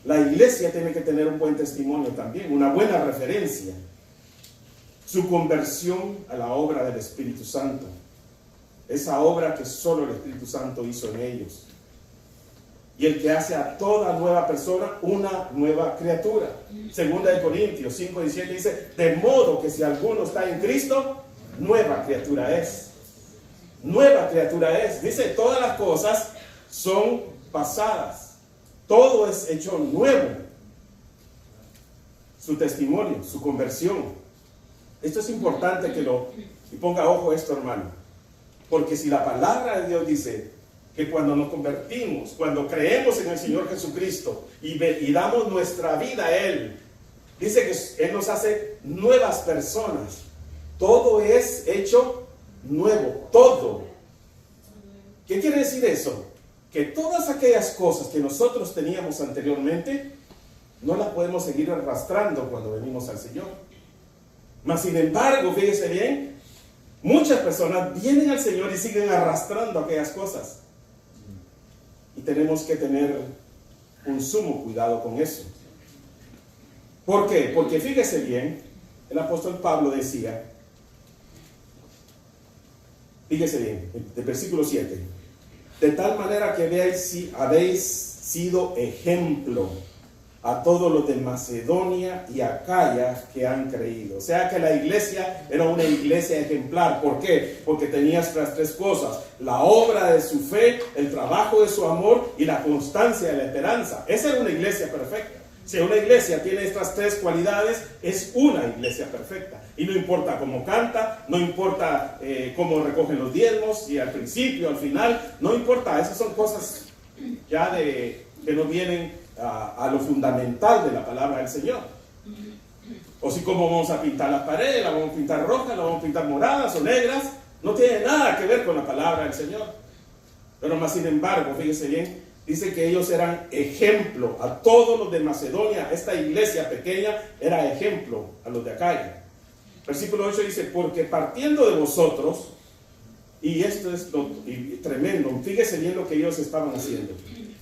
la iglesia tiene que tener un buen testimonio también, una buena referencia. Su conversión a la obra del Espíritu Santo, esa obra que solo el Espíritu Santo hizo en ellos. Y el que hace a toda nueva persona una nueva criatura. Segunda de Corintios 5:17 dice: de modo que si alguno está en Cristo, nueva criatura es. Nueva criatura es. Dice, todas las cosas son pasadas. Todo es hecho nuevo. Su testimonio, su conversión. Esto es importante y ponga ojo a esto, hermano. Porque si la palabra de Dios dice que cuando nos convertimos, cuando creemos en el Señor Jesucristo y damos nuestra vida a Él, dice que Él nos hace nuevas personas. Todo es hecho nuevo, todo. ¿Qué quiere decir eso? Que todas aquellas cosas que nosotros teníamos anteriormente, no las podemos seguir arrastrando cuando venimos al Señor. Mas sin embargo, fíjese bien, muchas personas vienen al Señor y siguen arrastrando aquellas cosas. Y tenemos que tener un sumo cuidado con eso. ¿Por qué? Porque fíjese bien, el apóstol Pablo decía, fíjese bien, el versículo 7, de tal manera que veáis si habéis sido ejemplo a todos los de Macedonia y Acaya que han creído. O sea que la iglesia era una iglesia ejemplar. ¿Por qué? Porque tenía estas tres cosas: la obra de su fe, el trabajo de su amor y la constancia de la esperanza. Esa era una iglesia perfecta. Si una iglesia tiene estas tres cualidades, es una iglesia perfecta. Y no importa cómo canta, no importa cómo recogen los diezmos, y al principio, al final, no importa. Esas son cosas ya que no vienen a lo fundamental de la palabra del Señor. O si cómo vamos a pintar las paredes, las vamos a pintar rojas, las vamos a pintar moradas o negras, no tiene nada que ver con la palabra del Señor. Pero más sin embargo, fíjese bien, dice que ellos eran ejemplo a todos los de Macedonia. Esta iglesia pequeña era ejemplo a los de Acaya. Versículo 8 dice: porque partiendo de vosotros, y esto es tremendo, fíjese bien lo que ellos estaban haciendo.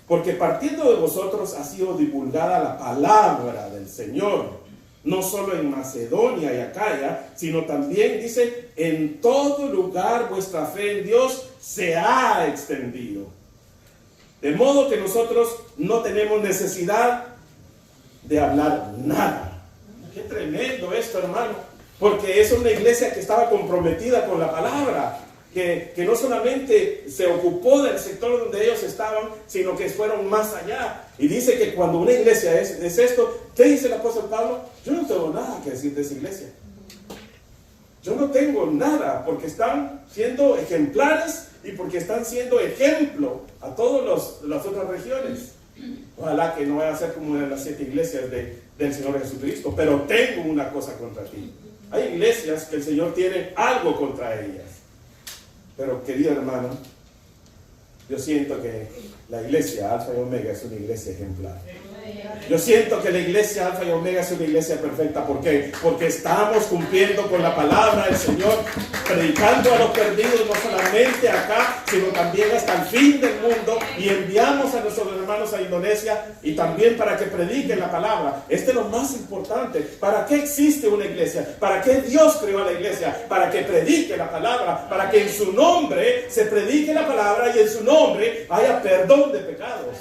Porque partiendo de vosotros ha sido divulgada la palabra del Señor, no solo en Macedonia y Acaya, sino también, dice, en todo lugar vuestra fe en Dios se ha extendido. De modo que nosotros no tenemos necesidad de hablar nada. Qué tremendo esto, hermano, porque es una iglesia que estaba comprometida con la palabra, que no solamente se ocupó del sector donde ellos estaban, sino que fueron más allá. Y dice que cuando una iglesia es esto, ¿qué dice el apóstol Pablo? Yo no tengo nada que decir de esa iglesia. Yo no tengo nada, porque están siendo ejemplares y porque están siendo ejemplo a todas las otras regiones. Ojalá que no vaya a ser como una de las 7 iglesias del Señor Jesucristo, pero tengo una cosa contra ti. Hay iglesias que el Señor tiene algo contra ellas. Pero querido hermano, yo siento que la iglesia Alfa y Omega es una iglesia ejemplar. Yo siento que la iglesia Alfa y Omega es una iglesia perfecta. ¿Por qué? Porque estamos cumpliendo con la palabra del Señor, predicando a los perdidos, no solamente acá, sino también hasta el fin del mundo, y enviamos a nuestros hermanos a Indonesia y también para que prediquen la palabra. Este es lo más importante. ¿Para qué existe una iglesia? ¿Para qué Dios creó a la iglesia? Para que predique la palabra, para que en su nombre se predique la palabra y en su nombre haya perdón de pecados.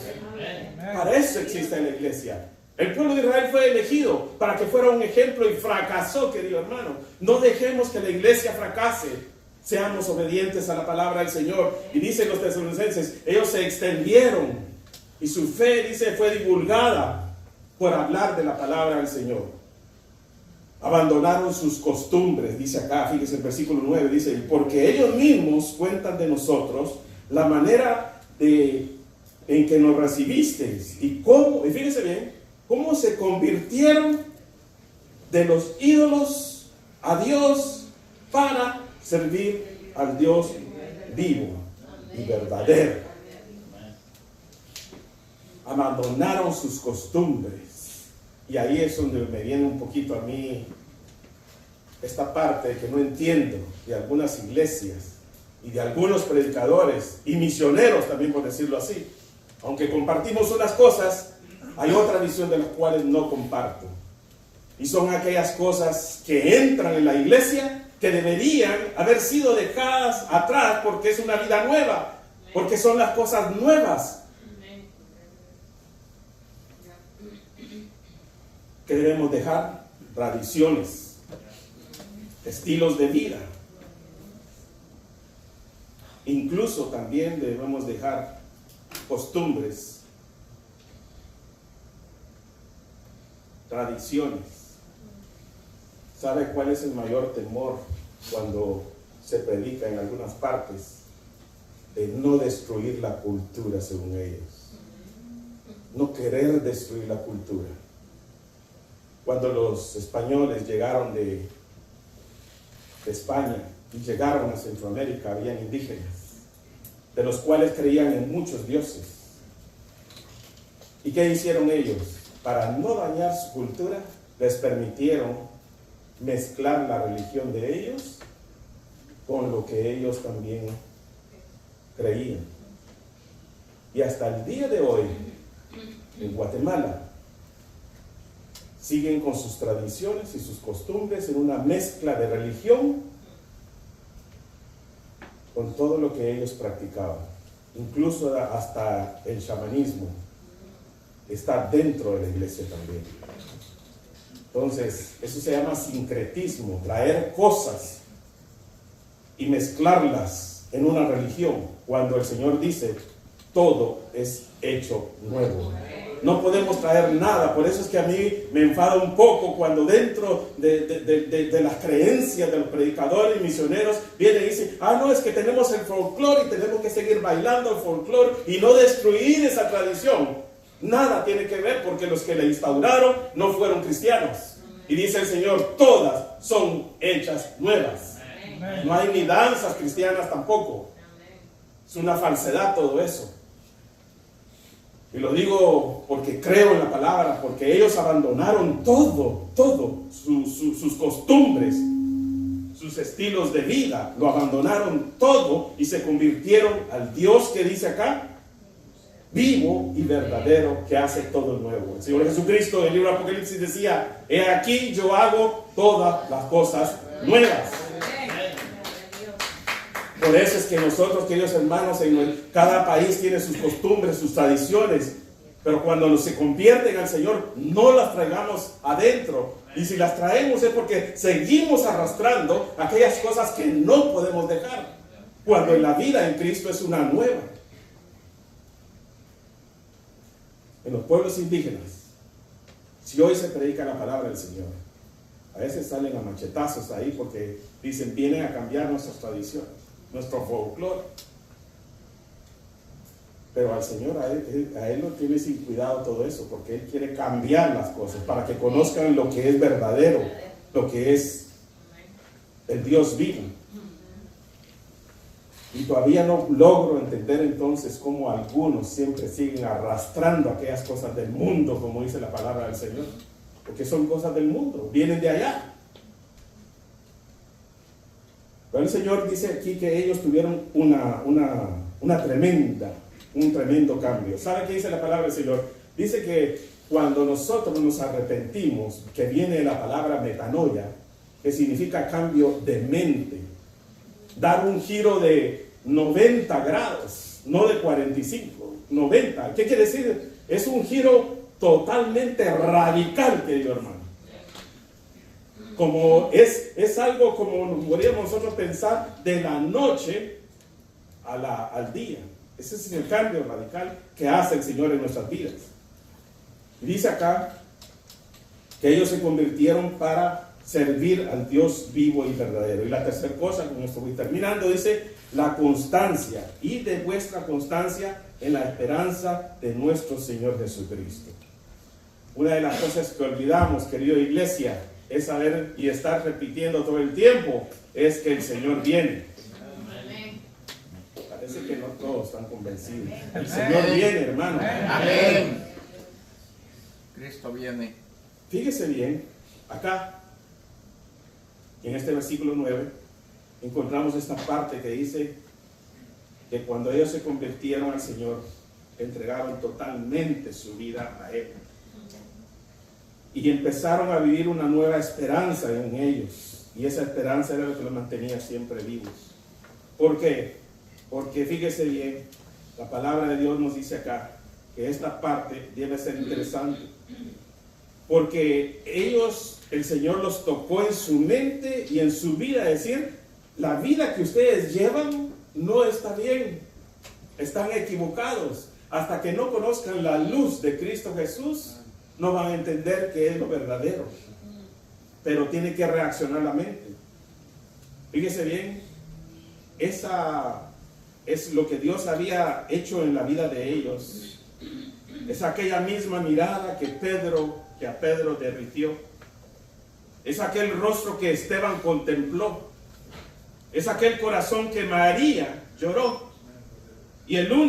Para eso existe la iglesia. El pueblo de Israel fue elegido para que fuera un ejemplo y fracasó, querido hermano. No dejemos que la iglesia fracase. Seamos obedientes a la palabra del Señor. Y dicen los tesalonicenses, ellos se extendieron y su fe, dice, fue divulgada por hablar de la palabra del Señor. Abandonaron sus costumbres, dice acá, fíjese el versículo 9, dice, porque ellos mismos cuentan de nosotros la manera en que nos recibisteis y cómo, y fíjense bien, cómo se convirtieron de los ídolos a Dios para servir al Dios vivo y verdadero. Abandonaron sus costumbres, y ahí es donde me viene un poquito a mí esta parte que no entiendo de algunas iglesias y de algunos predicadores y misioneros también, por decirlo así. Aunque compartimos unas cosas, hay otra visión de las cuales no comparto. Y son aquellas cosas que entran en la iglesia que deberían haber sido dejadas atrás porque es una vida nueva, porque son las cosas nuevas que debemos dejar. Tradiciones, estilos de vida. Incluso también debemos dejar costumbres, tradiciones. ¿Sabe cuál es el mayor temor cuando se predica en algunas partes? De no destruir la cultura, según ellos. No querer destruir la cultura. Cuando los españoles llegaron de España y llegaron a Centroamérica, habían indígenas, de los cuales creían en muchos dioses. ¿Y qué hicieron ellos? Para no dañar su cultura, les permitieron mezclar la religión de ellos con lo que ellos también creían. Y hasta el día de hoy, en Guatemala, siguen con sus tradiciones y sus costumbres en una mezcla de religión con todo lo que ellos practicaban. Incluso hasta el chamanismo está dentro de la iglesia también. Entonces, eso se llama sincretismo, traer cosas y mezclarlas en una religión, cuando el Señor dice, todo es hecho nuevo. No podemos traer nada. Por eso es que a mí me enfada un poco cuando dentro de las creencias de los predicadores y misioneros vienen y dicen, no, es que tenemos el folclore y tenemos que seguir bailando el folclore y no destruir esa tradición. Nada tiene que ver, porque los que la instauraron no fueron cristianos. Y dice el Señor, todas son hechas nuevas. No hay ni danzas cristianas tampoco. Es una falsedad todo eso. Y lo digo porque creo en la palabra, porque ellos abandonaron todo, sus costumbres, sus estilos de vida, lo abandonaron todo y se convirtieron al Dios que dice acá, vivo y verdadero, que hace todo nuevo. El Señor Jesucristo en el libro de Apocalipsis decía, he aquí yo hago todas las cosas nuevas. Por eso es que nosotros, queridos hermanos, cada país tiene sus costumbres, sus tradiciones. Pero cuando nos se convierten al Señor, no las traigamos adentro. Y si las traemos es porque seguimos arrastrando aquellas cosas que no podemos dejar. Cuando en la vida en Cristo es una nueva. En los pueblos indígenas, si hoy se predica la palabra del Señor, a veces salen a machetazos ahí porque dicen, vienen a cambiar nuestras tradiciones, nuestro folclore. Pero al Señor, a él no tiene sin cuidado todo eso, porque Él quiere cambiar las cosas para que conozcan lo que es verdadero, lo que es el Dios vivo. Y todavía no logro entender entonces cómo algunos siempre siguen arrastrando aquellas cosas del mundo, como dice la palabra del Señor, porque son cosas del mundo, vienen de allá. Pero el Señor dice aquí que ellos tuvieron un tremendo cambio. ¿Sabe qué dice la palabra del Señor? Dice que cuando nosotros nos arrepentimos, que viene la palabra metanoia, que significa cambio de mente, dar un giro de 90 grados, no de 45, 90. ¿Qué quiere decir? Es un giro totalmente radical, querido hermano. Como es algo como podríamos nosotros pensar de la noche al día. Ese es el cambio radical que hace el Señor en nuestras vidas. Y dice acá que ellos se convirtieron para servir al Dios vivo y verdadero. Y la tercera cosa, como estoy terminando, dice la constancia, y de vuestra constancia en la esperanza de nuestro Señor Jesucristo. Una de las cosas que olvidamos, querida iglesia, es saber y estar repitiendo todo el tiempo, es que el Señor viene. Parece que no todos están convencidos. El Señor viene, hermano. Amén. Cristo viene. Fíjese bien, acá, en este versículo 9, encontramos esta parte que dice que cuando ellos se convirtieron al Señor, entregaron totalmente su vida a Él. Y empezaron a vivir una nueva esperanza en ellos. Y esa esperanza era lo que los mantenía siempre vivos. ¿Por qué? Porque fíjese bien, la palabra de Dios nos dice acá que esta parte debe ser interesante. Porque ellos, el Señor los tocó en su mente y en su vida. Es decir, la vida que ustedes llevan no está bien. Están equivocados. Hasta que no conozcan la luz de Cristo Jesús, no van a entender qué es lo verdadero. Pero tiene que reaccionar la mente. Fíjese bien, esa es lo que Dios había hecho en la vida de ellos. Es aquella misma mirada que a Pedro derritió. Es aquel rostro que Esteban contempló. Es aquel corazón que María lloró. Y lo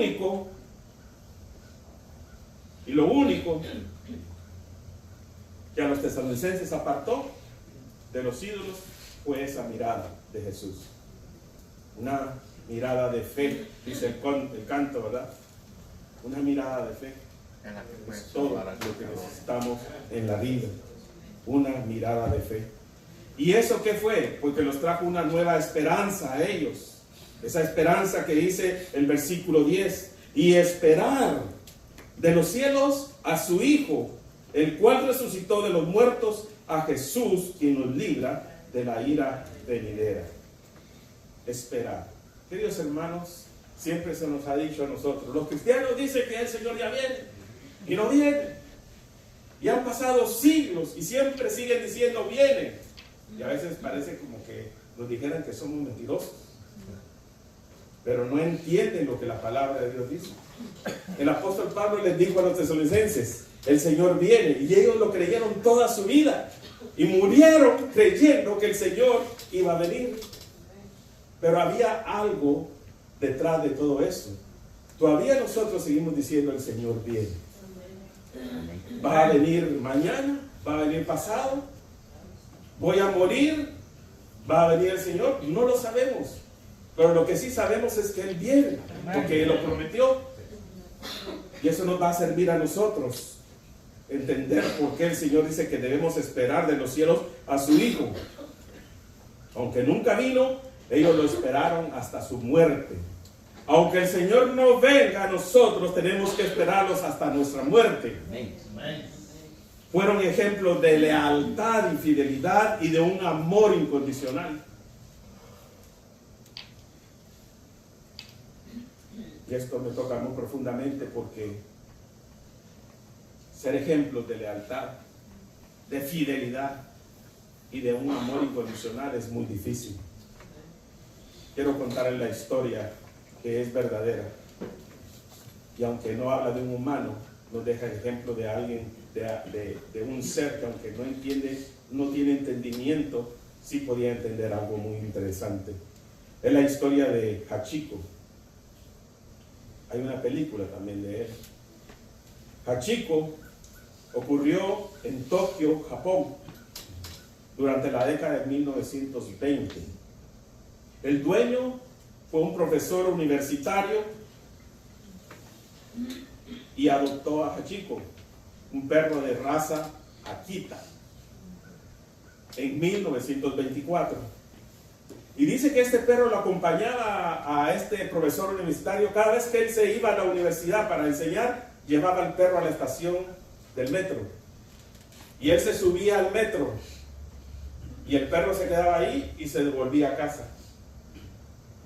único que a los tesalonicenses apartó de los ídolos fue esa mirada de Jesús. Una mirada de fe, dice el canto, ¿verdad? Una mirada de fe. Es todo lo que necesitamos en la vida. Una mirada de fe. ¿Y eso qué fue? Porque los trajo una nueva esperanza a ellos. Esa esperanza que dice el versículo 10. Y esperar de los cielos a su Hijo, el cual resucitó de los muertos, a Jesús, quien nos libra de la ira venidera. Esperar. Queridos hermanos, siempre se nos ha dicho a nosotros, los cristianos dicen que el Señor ya viene, y no viene. Y han pasado siglos y siempre siguen diciendo viene. Y a veces parece como que nos dijeran que somos mentirosos, pero no entienden lo que la palabra de Dios dice. El apóstol Pablo les dijo a los tesalonicenses, el Señor viene, y ellos lo creyeron toda su vida y murieron creyendo que el Señor iba a venir. Pero había algo detrás de todo eso. Todavía nosotros seguimos diciendo el Señor viene. Va a venir mañana, va a venir pasado, voy a morir, va a venir el Señor. No lo sabemos, pero lo que sí sabemos es que Él viene, porque Él lo prometió. Y eso nos va a servir a nosotros entender por qué el Señor dice que debemos esperar de los cielos a su Hijo. Aunque nunca vino, Ellos lo esperaron hasta su muerte. Aunque el Señor no venga, nosotros tenemos que esperarlos hasta nuestra muerte. Fueron ejemplos de lealtad y fidelidad y de un amor incondicional. Y esto me toca muy profundamente porque ser ejemplos de lealtad, de fidelidad y de un amor incondicional es muy difícil. Quiero contarles la historia que es verdadera. Y aunque no habla de un humano, nos deja el ejemplo de alguien, de un ser que aunque no entiende, no tiene entendimiento, sí podía entender algo muy interesante. Es la historia de Hachiko. Hay una película también de él. Hachiko ocurrió en Tokio, Japón, durante la década de 1920. El dueño fue un profesor universitario y adoptó a Hachiko, un perro de raza Akita, en 1924. Y dice que este perro lo acompañaba a este profesor universitario. Cada vez que él se iba a la universidad para enseñar, llevaba al perro a la estación del metro. Y él se subía al metro. Y el perro se quedaba ahí y se devolvía a casa.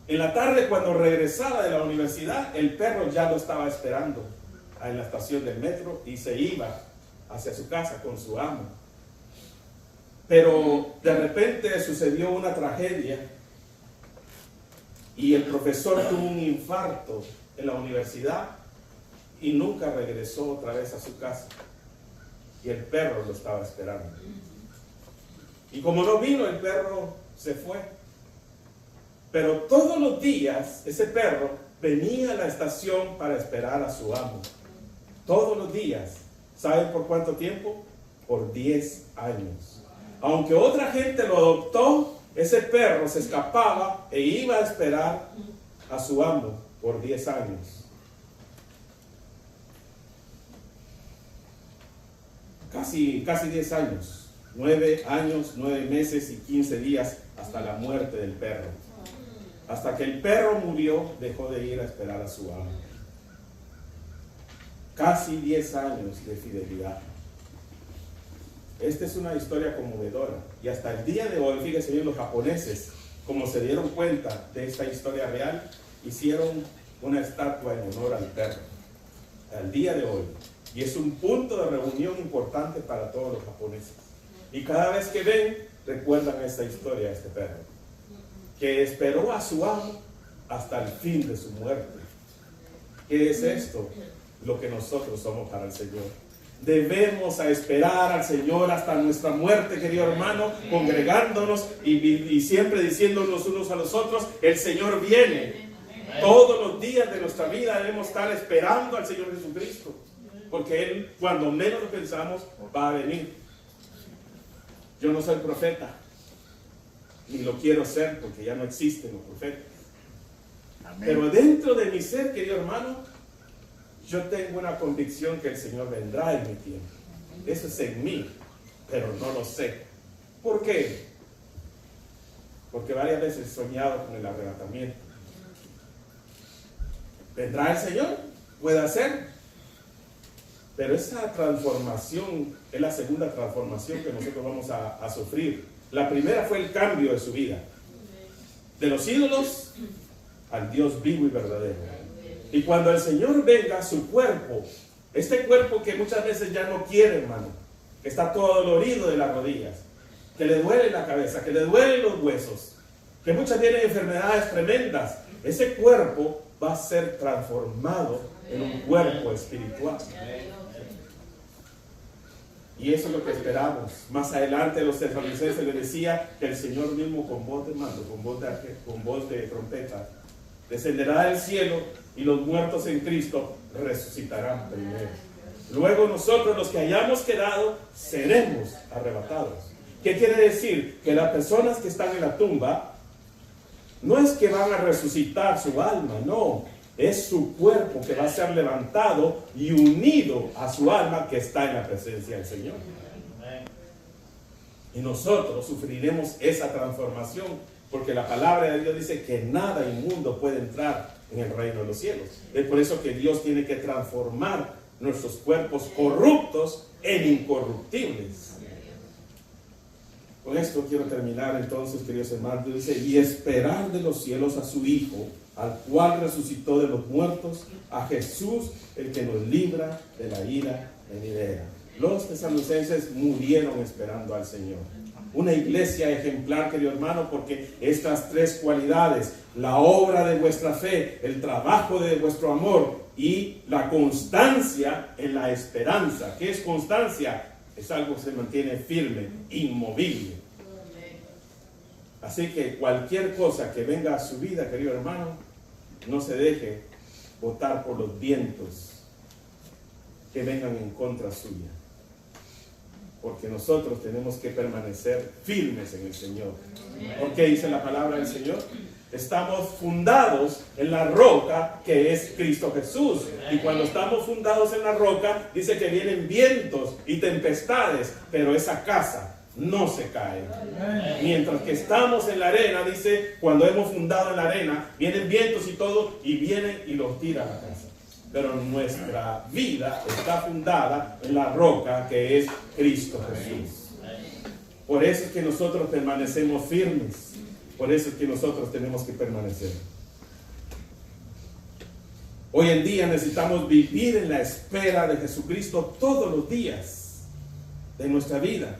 En la tarde, cuando regresaba de la universidad, el perro ya lo estaba esperando en la estación del metro y se iba hacia su casa con su amo. Pero de repente sucedió una tragedia y el profesor tuvo un infarto en la universidad y nunca regresó otra vez a su casa. Y el perro lo estaba esperando. Y como no vino, el perro se fue. Pero todos los días ese perro venía a la estación para esperar a su amo. Todos los días. ¿Saben por cuánto tiempo? Por 10 años. Aunque otra gente lo adoptó, ese perro se escapaba e iba a esperar a su amo por 10 años. Casi 10 años. 9 años, 9 meses y 15 días hasta la muerte del perro. Hasta que el perro murió, dejó de ir a esperar a su amo. Casi 10 años de fidelidad. Esta es una historia conmovedora. Y hasta el día de hoy, fíjense bien, los japoneses, como se dieron cuenta de esta historia real, hicieron una estatua en honor al perro. Al día de hoy. Y es un punto de reunión importante para todos los japoneses. Y cada vez que ven, recuerdan esta historia de este perro, que esperó a su amo hasta el fin de su muerte. ¿Qué es esto? Lo que nosotros somos para el Señor. Debemos a esperar al Señor hasta nuestra muerte, querido hermano, congregándonos y siempre diciéndonos unos a los otros, el Señor viene. Todos los días de nuestra vida debemos estar esperando al Señor Jesucristo, porque Él, cuando menos lo pensamos, va a venir. Yo no soy profeta, ni lo quiero ser, porque ya no existen los profetas. Amén. Pero dentro de mi ser, querido hermano, yo tengo una convicción que el Señor vendrá en mi tiempo. Eso es en mí, pero no lo sé. ¿Por qué? Porque varias veces he soñado con el arrebatamiento. ¿Vendrá el Señor? Puede ser. Pero esa transformación es la segunda transformación que nosotros vamos a sufrir. La primera fue el cambio de su vida. De los ídolos al Dios vivo y verdadero. Y cuando el Señor venga, su cuerpo, este cuerpo que muchas veces ya no quiere, hermano, que está todo dolorido de las rodillas, que le duele la cabeza, que le duelen los huesos, que muchas tienen enfermedades tremendas, ese cuerpo va a ser transformado en un cuerpo espiritual. Y eso es lo que esperamos. Más adelante los tesalonicenses les decía que el Señor mismo con voz de mando, con voz de trompeta, descenderá del cielo y los muertos en Cristo resucitarán primero. Luego nosotros, los que hayamos quedado, seremos arrebatados. ¿Qué quiere decir? Que las personas que están en la tumba no es que van a resucitar su alma, no. Es su cuerpo que va a ser levantado y unido a su alma que está en la presencia del Señor. Y nosotros sufriremos esa transformación Porque la palabra de Dios dice que nada inmundo puede entrar en el reino de los cielos. Es por eso que Dios tiene que transformar nuestros cuerpos corruptos en incorruptibles. Con esto quiero terminar entonces, queridos hermanos. Dice, y esperar de los cielos a su Hijo, al cual resucitó de los muertos, a Jesús, el que nos libra de la ira venidera. Los tesalonicenses murieron esperando al Señor. Una iglesia ejemplar, querido hermano, porque estas tres cualidades, la obra de vuestra fe, el trabajo de vuestro amor y la constancia en la esperanza. ¿Qué es constancia? Es algo que se mantiene firme, inmovible. Así que cualquier cosa que venga a su vida, querido hermano, no se deje botar por los vientos que vengan en contra suya. Porque nosotros tenemos que permanecer firmes en el Señor. ¿Por qué dice la palabra del Señor? Estamos fundados en la roca que es Cristo Jesús. Y cuando estamos fundados en la roca, dice que vienen vientos y tempestades, pero esa casa no se cae. Mientras que estamos en la arena, dice, cuando hemos fundado en la arena, vienen vientos y todo, y vienen y los tiran a la casa. Pero nuestra vida está fundada en la roca que es Cristo Jesús. Por eso es que nosotros permanecemos firmes. Por eso es que nosotros tenemos que permanecer. Hoy en día necesitamos vivir en la espera de Jesucristo todos los días de nuestra vida.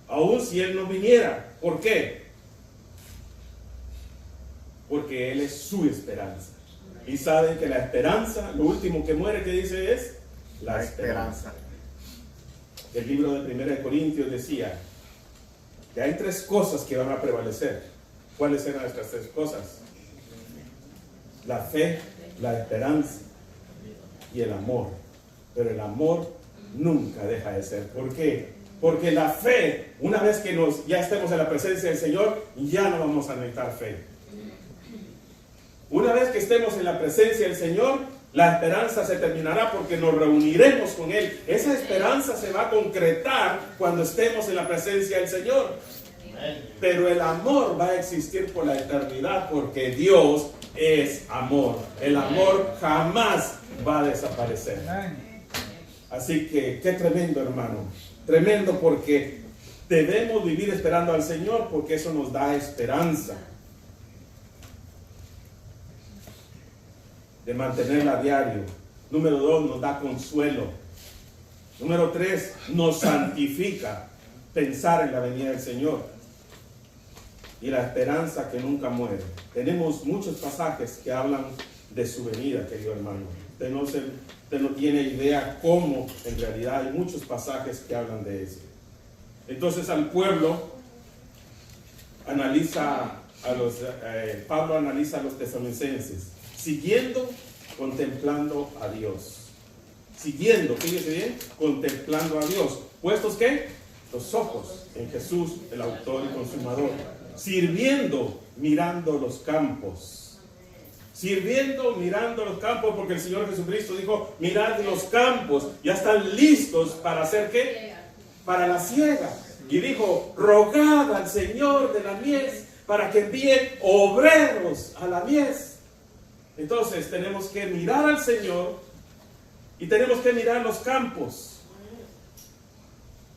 Aun si Él no viniera. ¿Por qué? Porque Él es su esperanza. Y saben que la esperanza, lo último que muere, que dice es la esperanza. El libro de 1 Corintios decía que hay tres cosas que van a prevalecer. ¿Cuáles eran estas tres cosas? La fe, la esperanza y el amor. Pero el amor nunca deja de ser. ¿Por qué? Porque la fe, una vez que ya estemos en la presencia del Señor, ya no vamos a necesitar fe. Una vez que estemos en la presencia del Señor, la esperanza se terminará porque nos reuniremos con Él. Esa esperanza se va a concretar cuando estemos en la presencia del Señor. Pero el amor va a existir por la eternidad porque Dios es amor. El amor jamás va a desaparecer. Así que qué tremendo, hermano. Tremendo, porque debemos vivir esperando al Señor porque eso nos da esperanza de mantenerla a diario. Número 2, nos da consuelo. Número 3, nos santifica pensar en la venida del Señor. Y la esperanza que nunca muere. Tenemos muchos pasajes que hablan de su venida, querido hermano. Usted no tiene idea cómo en realidad hay muchos pasajes que hablan de eso. Entonces al pueblo Pablo analiza a los tesalonicenses, siguiendo, contemplando a Dios. Siguiendo, fíjese bien, contemplando a Dios. ¿Puestos qué? Los ojos en Jesús, el autor y consumador. Sirviendo, mirando los campos. Sirviendo, mirando los campos, porque el Señor Jesucristo dijo, mirad los campos, ya están listos para hacer ¿qué? Para la siega. Y dijo, rogad al Señor de la mies para que envíe obreros a la mies. Entonces tenemos que mirar al Señor y tenemos que mirar los campos.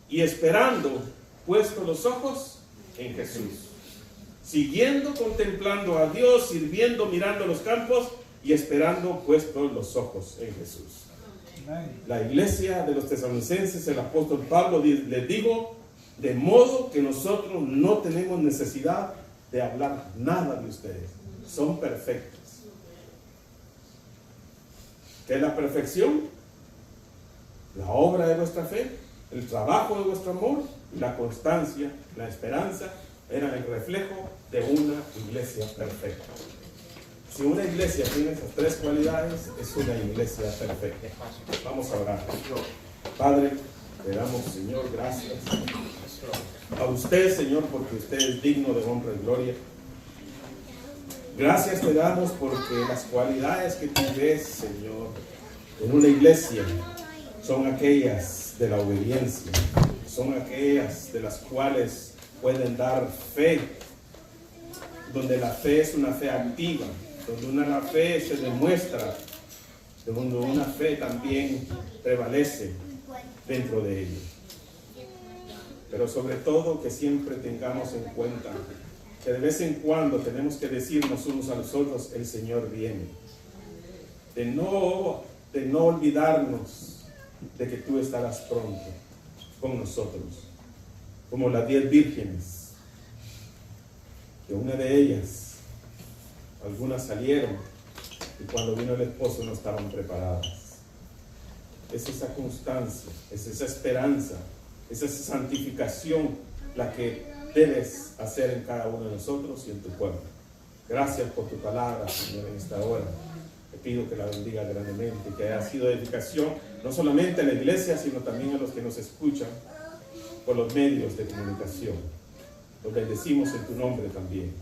Y esperando, puestos los ojos en Jesús. Siguiendo, contemplando a Dios, sirviendo, mirando los campos y esperando, puestos los ojos en Jesús. La iglesia de los tesalonicenses, el apóstol Pablo les dijo, de modo que nosotros no tenemos necesidad de hablar nada de ustedes. Son perfectos. ¿Qué es la perfección? La obra de vuestra fe, el trabajo de vuestro amor, la constancia, la esperanza, eran el reflejo de una iglesia perfecta. Si una iglesia tiene esas tres cualidades, es una iglesia perfecta. Vamos a orar. Padre, te damos, Señor, gracias a usted, Señor, porque usted es digno de honra y gloria. Gracias te damos porque las cualidades que tú ves, Señor, en una iglesia son aquellas de la obediencia, son aquellas de las cuales pueden dar fe donde la fe es una fe activa, donde una fe se demuestra, donde una fe también prevalece dentro de ellos. Pero sobre todo que siempre tengamos en cuenta que de vez en cuando tenemos que decirnos unos a los otros, el Señor viene. De no olvidarnos de que tú estarás pronto con nosotros, como las 10 vírgenes, que una de ellas, algunas salieron y cuando vino el esposo no estaban preparadas. Es esa constancia, es esa esperanza, es esa santificación la que debes hacer en cada uno de nosotros y en tu pueblo. Gracias por tu palabra, Señor, en esta hora. Te pido que la bendiga grandemente, que haya sido edificación no solamente a la iglesia, sino también a los que nos escuchan por los medios de comunicación. Los bendecimos en tu nombre también.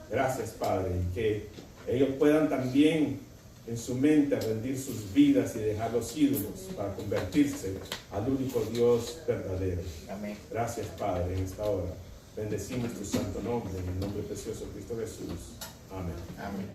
Gracias, Padre, y que ellos puedan también en su mente rendir sus vidas y dejar los ídolos para convertirse al único Dios verdadero. Amén. Gracias, Padre, en esta hora. Bendecimos tu santo nombre, en el nombre precioso de Cristo Jesús. Amén. Amén.